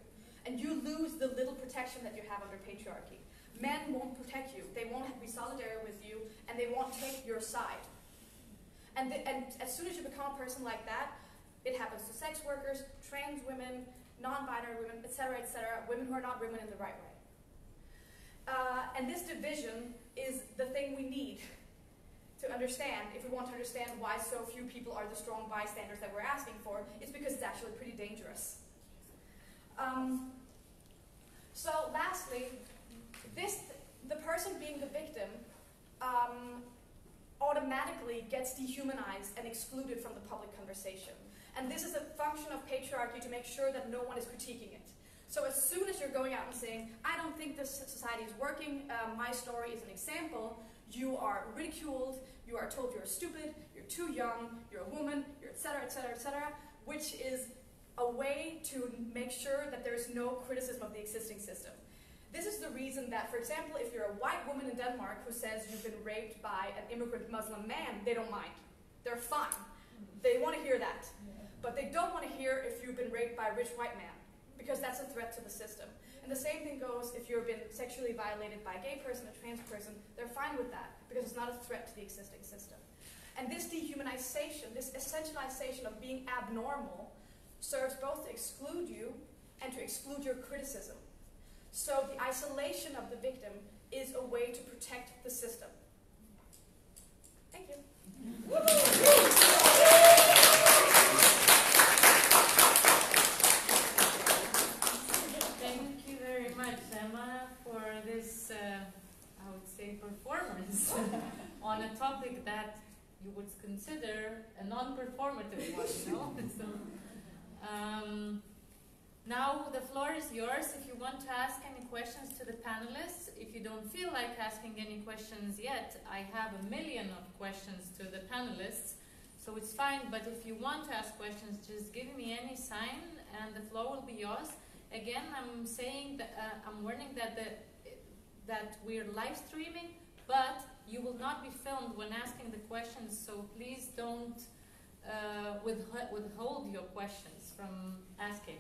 And you lose the little protection that you have under patriarchy. Men won't protect you, they won't be solidary with you, and they won't take your side. And as soon as you become a person like that, it happens to sex workers, trans women, non-binary women, etc., women who are not women in the right way. And this division is the thing we need to understand, if we want to understand why so few people are the strong bystanders that we're asking for. It's because it's actually pretty dangerous. So lastly, the person being the victim automatically gets dehumanized and excluded from the public conversation. And this is a function of patriarchy to make sure that no one is critiquing it. So as soon as you're going out and saying, I don't think this society is working, my story is an example, you are ridiculed, you are told you're stupid, you're too young, you're a woman, you're etc., etc., etc., which is a way to make sure that there is no criticism of the existing system. This is the reason that, for example, if you're a white woman in Denmark who says you've been raped by an immigrant Muslim man, they don't mind. They're fine. They want to hear that. But they don't want to hear if you've been raped by a rich white man, because that's a threat to the system. And the same thing goes if you've been sexually violated by a gay person, a trans person, they're fine with that, because it's not a threat to the existing system. And this dehumanization, this essentialization of being abnormal, serves both to exclude you and to exclude your criticism. So the isolation of the victim is a way to protect the system. Thank you. Thank you very much, Emma, for this, I would say, performance on a topic that you would consider a non-performative one, you know? So, now the floor is yours if you want to ask any questions to the panelists. If you don't feel like asking any questions yet, I have a million of questions to the panelists, so it's fine. But if you want to ask questions, just give me any sign and the floor will be yours. Again, I'm saying that I'm warning that we're live streaming, but you will not be filmed when asking the questions, so please don't withhold your questions from asking.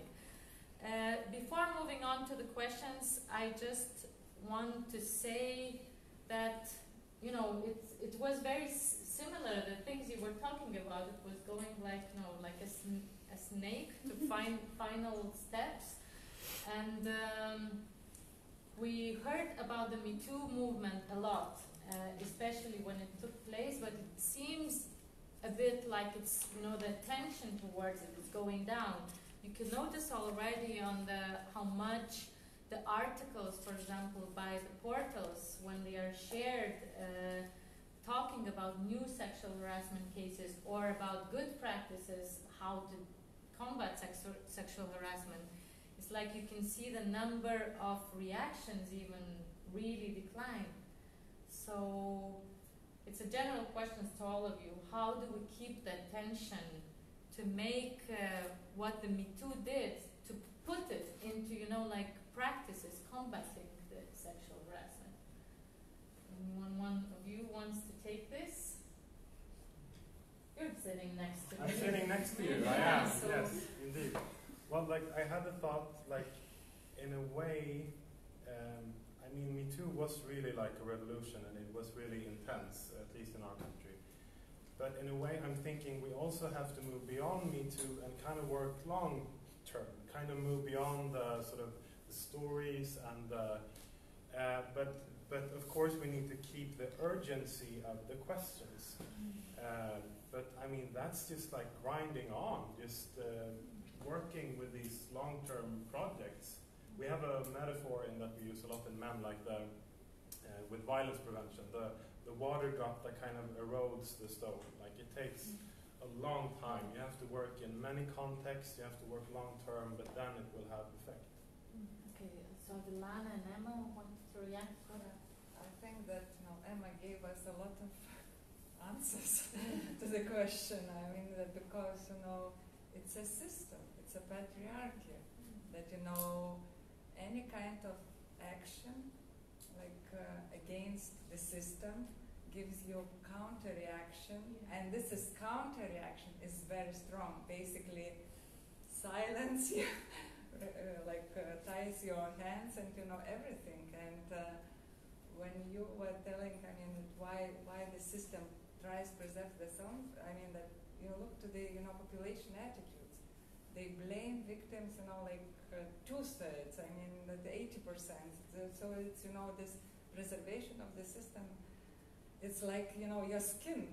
Before moving on to the questions, I just want to say that, you know, it was very similar, the things you were talking about. It was going like, you know, like a snake to find final steps. And we heard about the Me Too movement a lot, especially when it took place, but it seems a bit like it's, you know, the tension towards it is going down. You can notice already on how much the articles, for example, by the portals, when they are shared, talking about new sexual harassment cases or about good practices, how to combat sexual harassment, it's like you can see the number of reactions even really decline. So it's a general question to all of you. How do we keep the tension to make what the Me Too did, to put it into, you know, like practices combating the sexual harassment? One of you wants to take this? You're sitting next to me. I'm sitting next to you. I am. So yes, indeed. Well, like I had a thought, like in a way, I mean, Me Too was really like a revolution, and it was really intense, at least in our country. But in a way, I'm thinking we also have to move beyond Me Too and kind of work long term, kind of move beyond the sort of the stories and but of course we need to keep the urgency of the questions. But I mean, that's just like grinding on, just working with these long-term projects. We have a metaphor in that we use a lot in men, like with violence prevention, the water drop that kind of erodes the stone. Like it takes a long time. You have to work in many contexts, you have to work long term, but then it will have effect. Okay, so Lana and Emma want to react? I think that, you know, Emma gave us a lot of answers to the question. I mean, that because, you know, it's a system, it's a patriarchy, that, you know, any kind of action like against the system gives you counter-reaction, and this is counter-reaction is very strong. Basically, silence you, ties your hands and, you know, everything. And when you were telling, I mean, why the system tries to preserve the song, I mean, that you look to the, you know, population attitudes. They blame victims, you know, like 2/3, I mean, the 80%. So it's, you know, this preservation of the system. It's like, you know, your skin.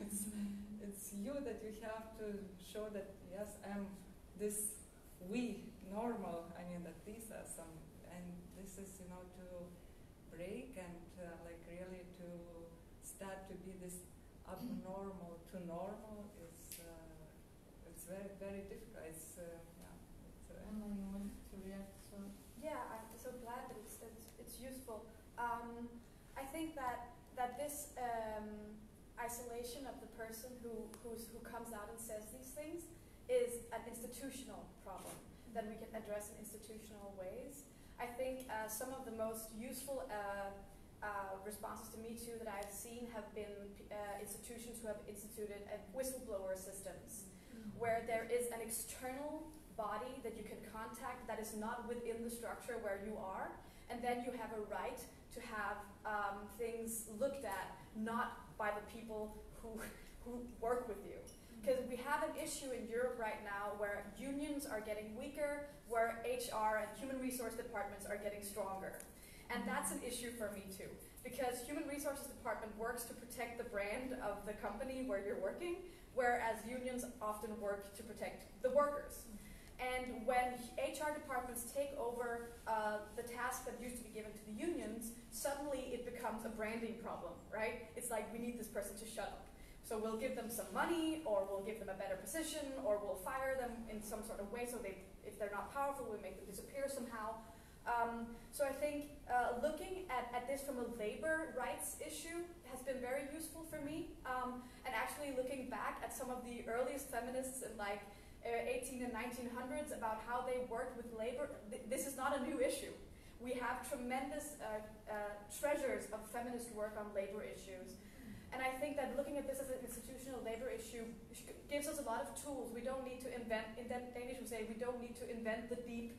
It's you that you have to show that, yes, I'm this normal. I mean, that these are some, and this is, you know, to break and like really to start to be this abnormal to normal is it's very, very difficult. It's Emma, you want to react? So yeah, I'm so glad that it's useful. I think that that this isolation of the person who comes out and says these things is an institutional problem that we can address in institutional ways. I think some of the most useful responses to Me Too that I've seen have been institutions who have instituted whistleblower systems, where there is an external body that you can contact that is not within the structure where you are, and then you have a right to have things looked at not by the people who work with you. Because we have an issue in Europe right now where unions are getting weaker, where HR and human resource departments are getting stronger. And that's an issue for Me Too, because human resources department works to protect the brand of the company where you're working, whereas unions often work to protect the workers. And when HR departments take over the task that used to be given to the unions, suddenly it becomes a branding problem, right? It's like, we need this person to shut up. So we'll give them some money, or we'll give them a better position, or we'll fire them in some sort of way so if they're not powerful, we'll make them disappear somehow. So I think looking at this from a labor rights issue has been very useful for me. And actually looking back at some of the earliest feminists in like 18 and 1900s about how they worked with labor, this is not a new issue. We have tremendous treasures of feminist work on labor issues. And I think that looking at this as an institutional labor issue gives us a lot of tools. We don't need to invent, in Danish we say, we don't need to invent the deep,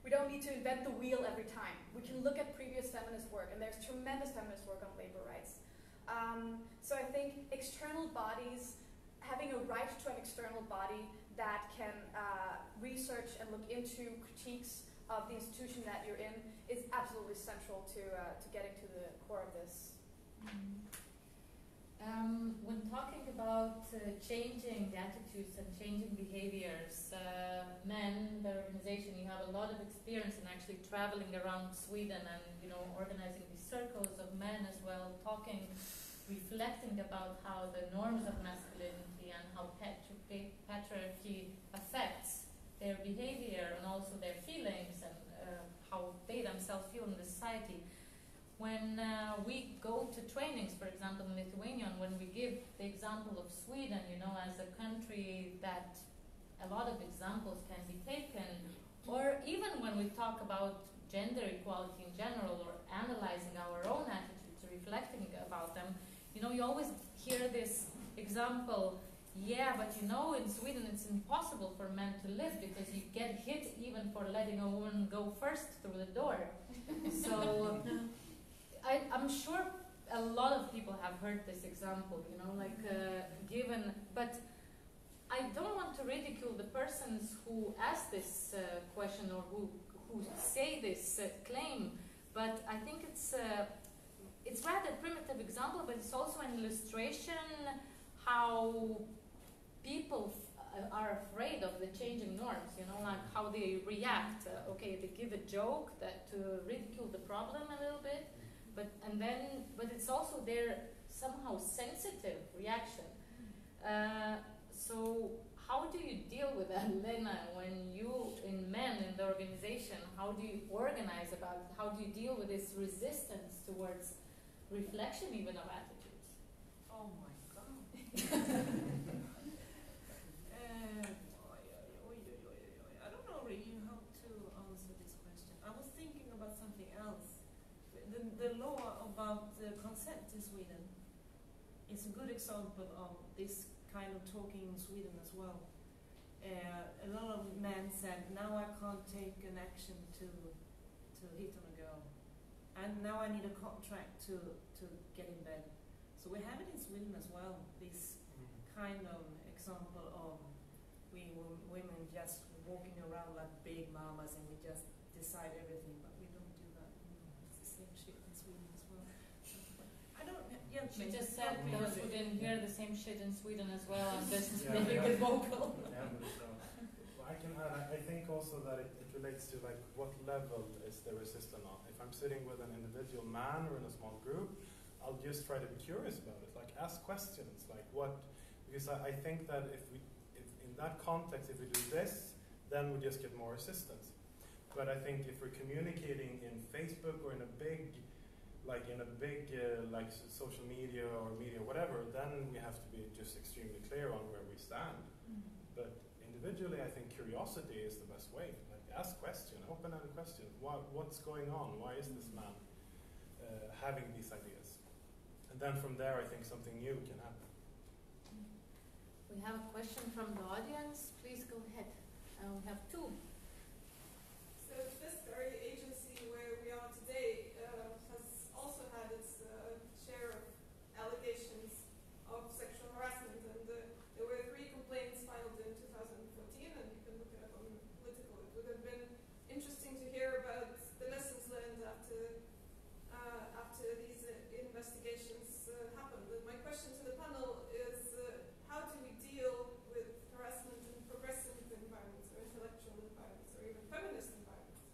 we don't need to invent the wheel every time. We can look at previous feminist work, and there's tremendous feminist work on labor rights. So I think external bodies, having a right to an external body that can research and look into critiques of the institution that you're in is absolutely central to getting to the core of this. When talking about changing the attitudes and changing behaviors, men, the organization, you have a lot of experience in actually traveling around Sweden and organizing these circles of men as well, talking, reflecting about how the norms of masculinity and how patriarchy affects their behavior and also their feelings and how they themselves feel in the society. When we go to trainings, for example, in Lithuania, and when we give the example of Sweden, as a country that a lot of examples can be taken, or even when we talk about gender equality in general, or analyzing our own attitudes, reflecting about them, you always hear this example, yeah, but in Sweden it's impossible for men to live because you get hit even for letting a woman go first through the door. So I'm sure a lot of people have heard this example, given, but I don't want to ridicule the persons who ask this question or who say this claim, but I think it's rather a primitive example, but it's also an illustration how people are afraid of the changing norms, how they react. Okay, they give a joke to ridicule the problem a little bit, but it's also their somehow sensitive reaction. So how do you deal with that, Lena, when you, in men in the organization, how do you organize about it? How do you deal with this resistance towards reflection even of attitudes? Oh my God. I don't know really how to answer this question. I was thinking about something else. The law about consent in Sweden is a good example of this kind of talking in Sweden as well. A lot of men said, now I can't take an action to hit on a girl. And now I need a contract to get in bed. So we have it in Sweden as well, this kind of example of women just walking around like big mamas and we just decide everything, but we don't do that. It's the same shit in Sweden as well. I don't, She just said those who didn't hear the same shit in Sweden as well, and this is making it vocal. Yeah, I can add, I think also that it relates to like what level is the resistance on. If I'm sitting with an individual man or in a small group, I'll just try to be curious about it, like ask questions, like what, because I think that if in that context, if we do this, then we just get more resistance. But I think if we're communicating in Facebook or in a big social media or media, whatever, then we have to be just extremely clear on where we stand. But individually, I think curiosity is the best way. Like, ask questions, open-ended questions. What's going on? Why is this man having these ideas? And then from there, I think something new can happen. We have a question from the audience. Please go ahead. We have two. So this very agency where we are today has also had its share of allegations of sexual harassment, and there were 3 complaints filed in 2014, and you can look it up on Political. It would have been interesting to hear about the lessons learned after these investigations happened. And my question to the panel is, how do we deal with harassment in progressive environments, or intellectual environments, or even feminist environments?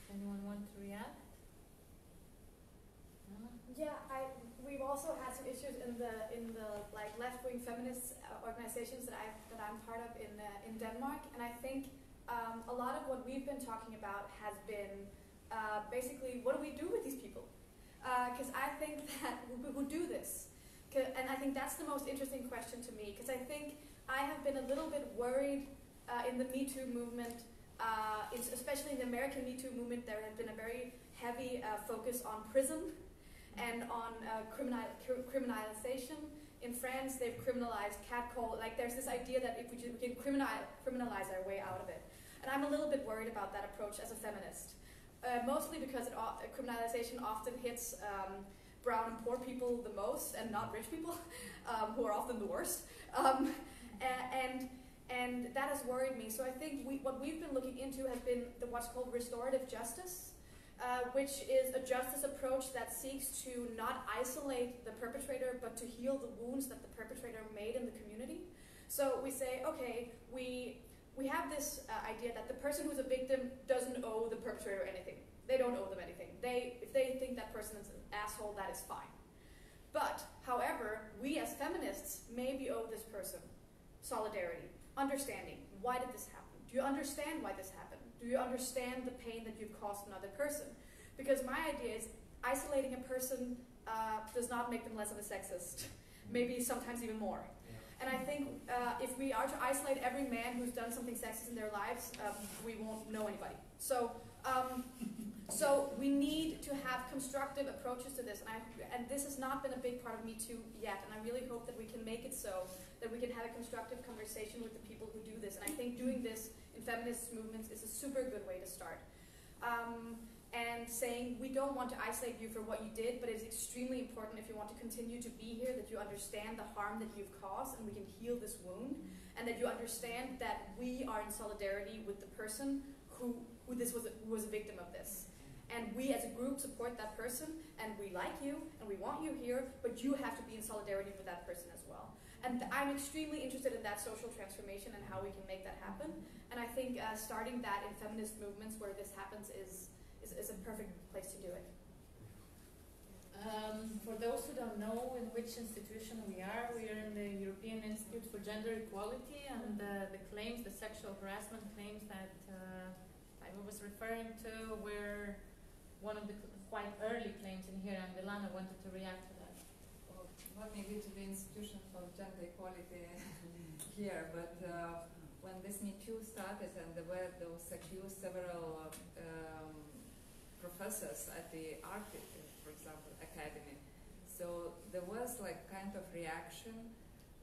Anyone want to react? No? Yeah, we've also had some issues in the like left-wing feminist organizations that I'm part of in Denmark, and I think a lot of what we've been talking about has been basically, what do we do with these people? Because I think that who do this, and I think that's the most interesting question to me, because I think I have been a little bit worried in the Me Too movement, especially in the American Me Too movement. There has been a very heavy focus on prison and on criminalization. In France, they've criminalized catcall. Like, there's this idea that if we can criminalize our way out of it. And I'm a little bit worried about that approach as a feminist. Mostly because criminalization often hits brown and poor people the most, and not rich people, who are often the worst. And that has worried me. So I think what we've been looking into has been what's called restorative justice, which is a justice approach that seeks to not isolate the perpetrator, but to heal the wounds that the perpetrator made in the community. So we say, okay, we have this idea that the person who's a victim doesn't owe the perpetrator anything. They don't owe them anything. If they think that person is an asshole, that is fine. But, however, we as feminists maybe owe this person solidarity, understanding. Why did this happen? Do you understand why this happened? Do you understand the pain that you've caused another person? Because my idea is isolating a person does not make them less of a sexist. Maybe sometimes even more. And I think if we are to isolate every man who's done something sexist in their lives, we won't know anybody. So we need to have constructive approaches to this. And this has not been a big part of Me Too yet. And I really hope that we can make it so that we can have a constructive conversation with the people who do this. And I think doing this in feminist movements is a super good way to start. And saying, we don't want to isolate you for what you did, but it's extremely important if you want to continue to be here, that you understand the harm that you've caused, and we can heal this wound, and that you understand that we are in solidarity with the person who was a victim of this. And we as a group support that person, and we like you, and we want you here, but you have to be in solidarity with that person as well. And I'm extremely interested in that social transformation and how we can make that happen. And I think starting that in feminist movements where this happens is a perfect place to do it. For those who don't know in which institution we are in the European Institute for Gender Equality, and the sexual harassment claims that I was referring to were one of the quite early claims in here, and Milana wanted to react to that. Well, not maybe to the Institution for Gender Equality here, but when this Me Too started and there were those accused several professors at the art, for example, academy. So there was like kind of reaction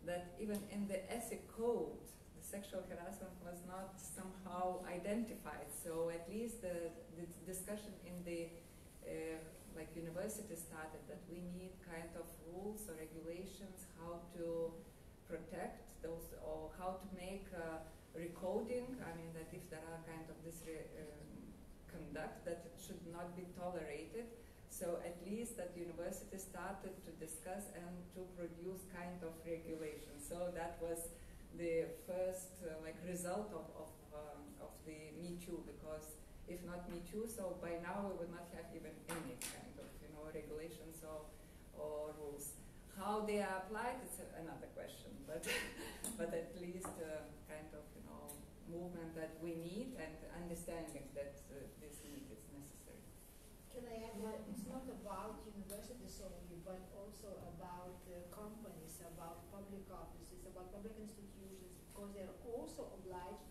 that even in the ethic code, the sexual harassment was not somehow identified. So at least the discussion in the university started that we need kind of rules or regulations how to protect those, or how to make recoding. I mean, that if there are kind of this conduct that should not be tolerated. So at least that university started to discuss and to produce kind of regulation. So that was the first result of the Me Too, because if not Me Too, so by now we would not have even any kind of regulations or rules. How they are applied, it's another question, but at least kind of movement that we need, and understanding that this need is necessary. Can I add that it's not about universities only, but also about companies, about public offices, about public institutions, because they're also obliged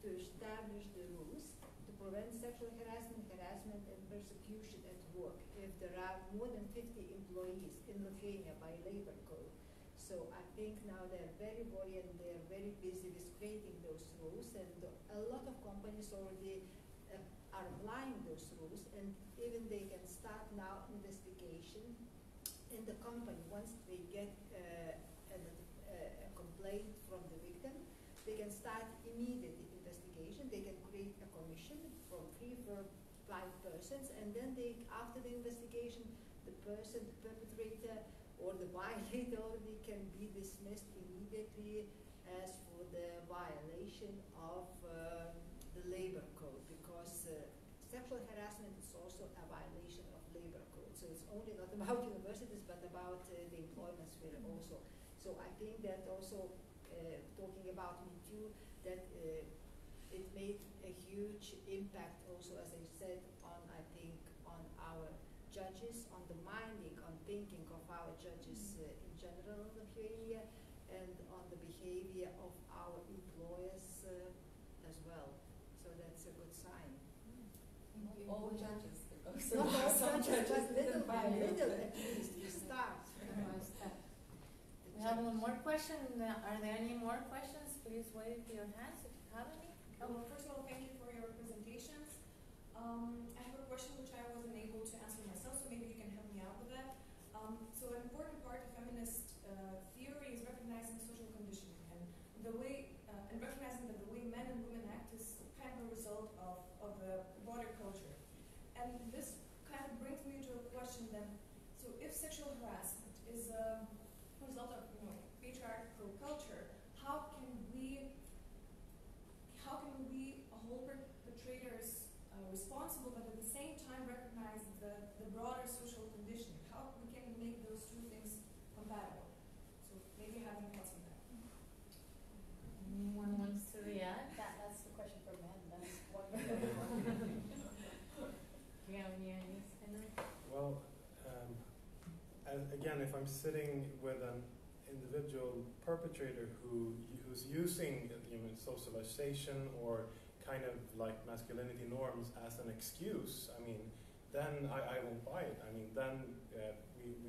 to establish the rules to prevent sexual harassment, and persecution at work if there are more than 50 employees in Lithuania by labor code. So I think now they're very worried and they're very busy with creating those rules, and a lot of companies already are applying those rules, and even they can start now investigation in the company. Once they get a complaint from the victim, they can start immediate investigation. They can create a commission from 3 or 5 persons, and then after the investigation, the person, the perpetrator, or the violator already can be dismissed immediately as for the violation of the labor code, because sexual harassment is also a violation of labor code. So it's only not about universities, but about the employment sphere also. So I think that also, talking about Me Too, that it made a huge impact also, as I said, on our judges, on the minding, on thinking of our judges in general in Lithuania, and on the behavior of our employers as well. So that's a good sign. All judges, because Not all some judges, but little didn't buy by it. little at least. You start. We have one more question. Are there any more questions? Please wave your hands if you have any. Well, first of all, thank you for your presentations. I have a question which I wasn't able to answer myself, so maybe you can help me out with that. So an important part of feminist theory is recognizing social conditioning, and the way and recognizing that the way men and women act is kind of a result of the broader culture. And this kind of brings me to a question then. So if sexual harassment is a result of patriarchal culture, how can we hold perpetrators responsible, but at the same time recognize the broader social conditioning? How we can make those two things compatible? So maybe having thoughts on that. Anyone wants to react? That's the question for men. That's one. Well, again, if I'm sitting with an individual perpetrator who's using socialization or kind of like masculinity norms as an excuse, I mean, then I won't buy it. I mean, then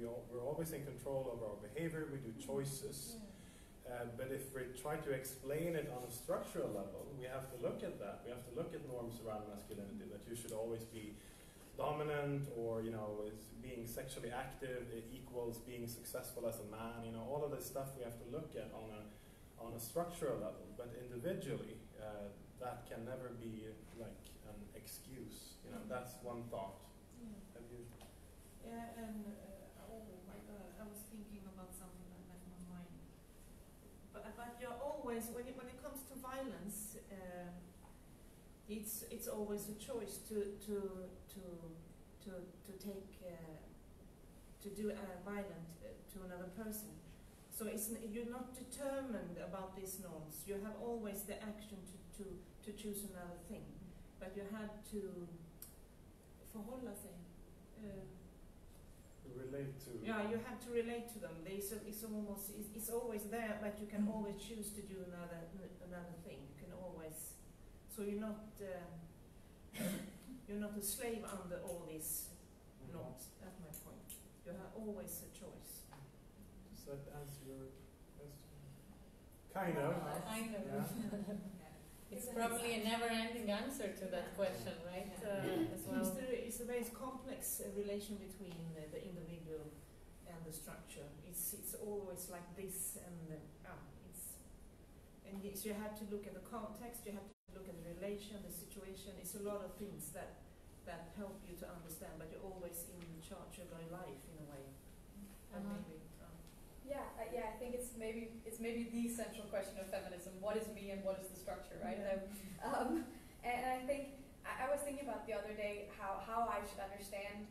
we're always in control of our behavior, we do choices. But if we try to explain it on a structural level, we have to look at that. We have to look at norms around masculinity, that you should always be dominant, or is being sexually active, it equals being successful as a man. All of this stuff we have to look at on a structural level. But individually, that can never be like an excuse. That's one thought. Have you? Yeah, and oh my God, I was thinking about something that left my mind. But you're always, when it comes to violence, it's always a choice to do violent to another person. So you're not determined about these norms. You have always the action to choose another thing, but you had to förhålla sig. Relate to. Yeah, you have to relate to them. It's always there, but you can always choose to do another thing. You can always. So you're not a slave under all these norms. That's my point. You have always a choice. Does that answer your question? Kind of. Kind of. Yeah. It's probably a never-ending answer to that question, right? As well. It's a very complex relation between the individual and the structure. It's always like this, and so you have to look at the context. You have to look at the relation, the situation. It's a lot of things that help you to understand, but you're always in charge of your life in a way. And maybe. I think it's maybe the central question of feminism. What is me and what is the structure, right? Yeah. And I think I was thinking about the other day how I should understand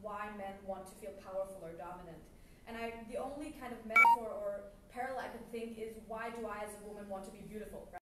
why men want to feel powerful or dominant. And the only kind of metaphor or parallel I could think is, why do I as a woman want to be beautiful, right?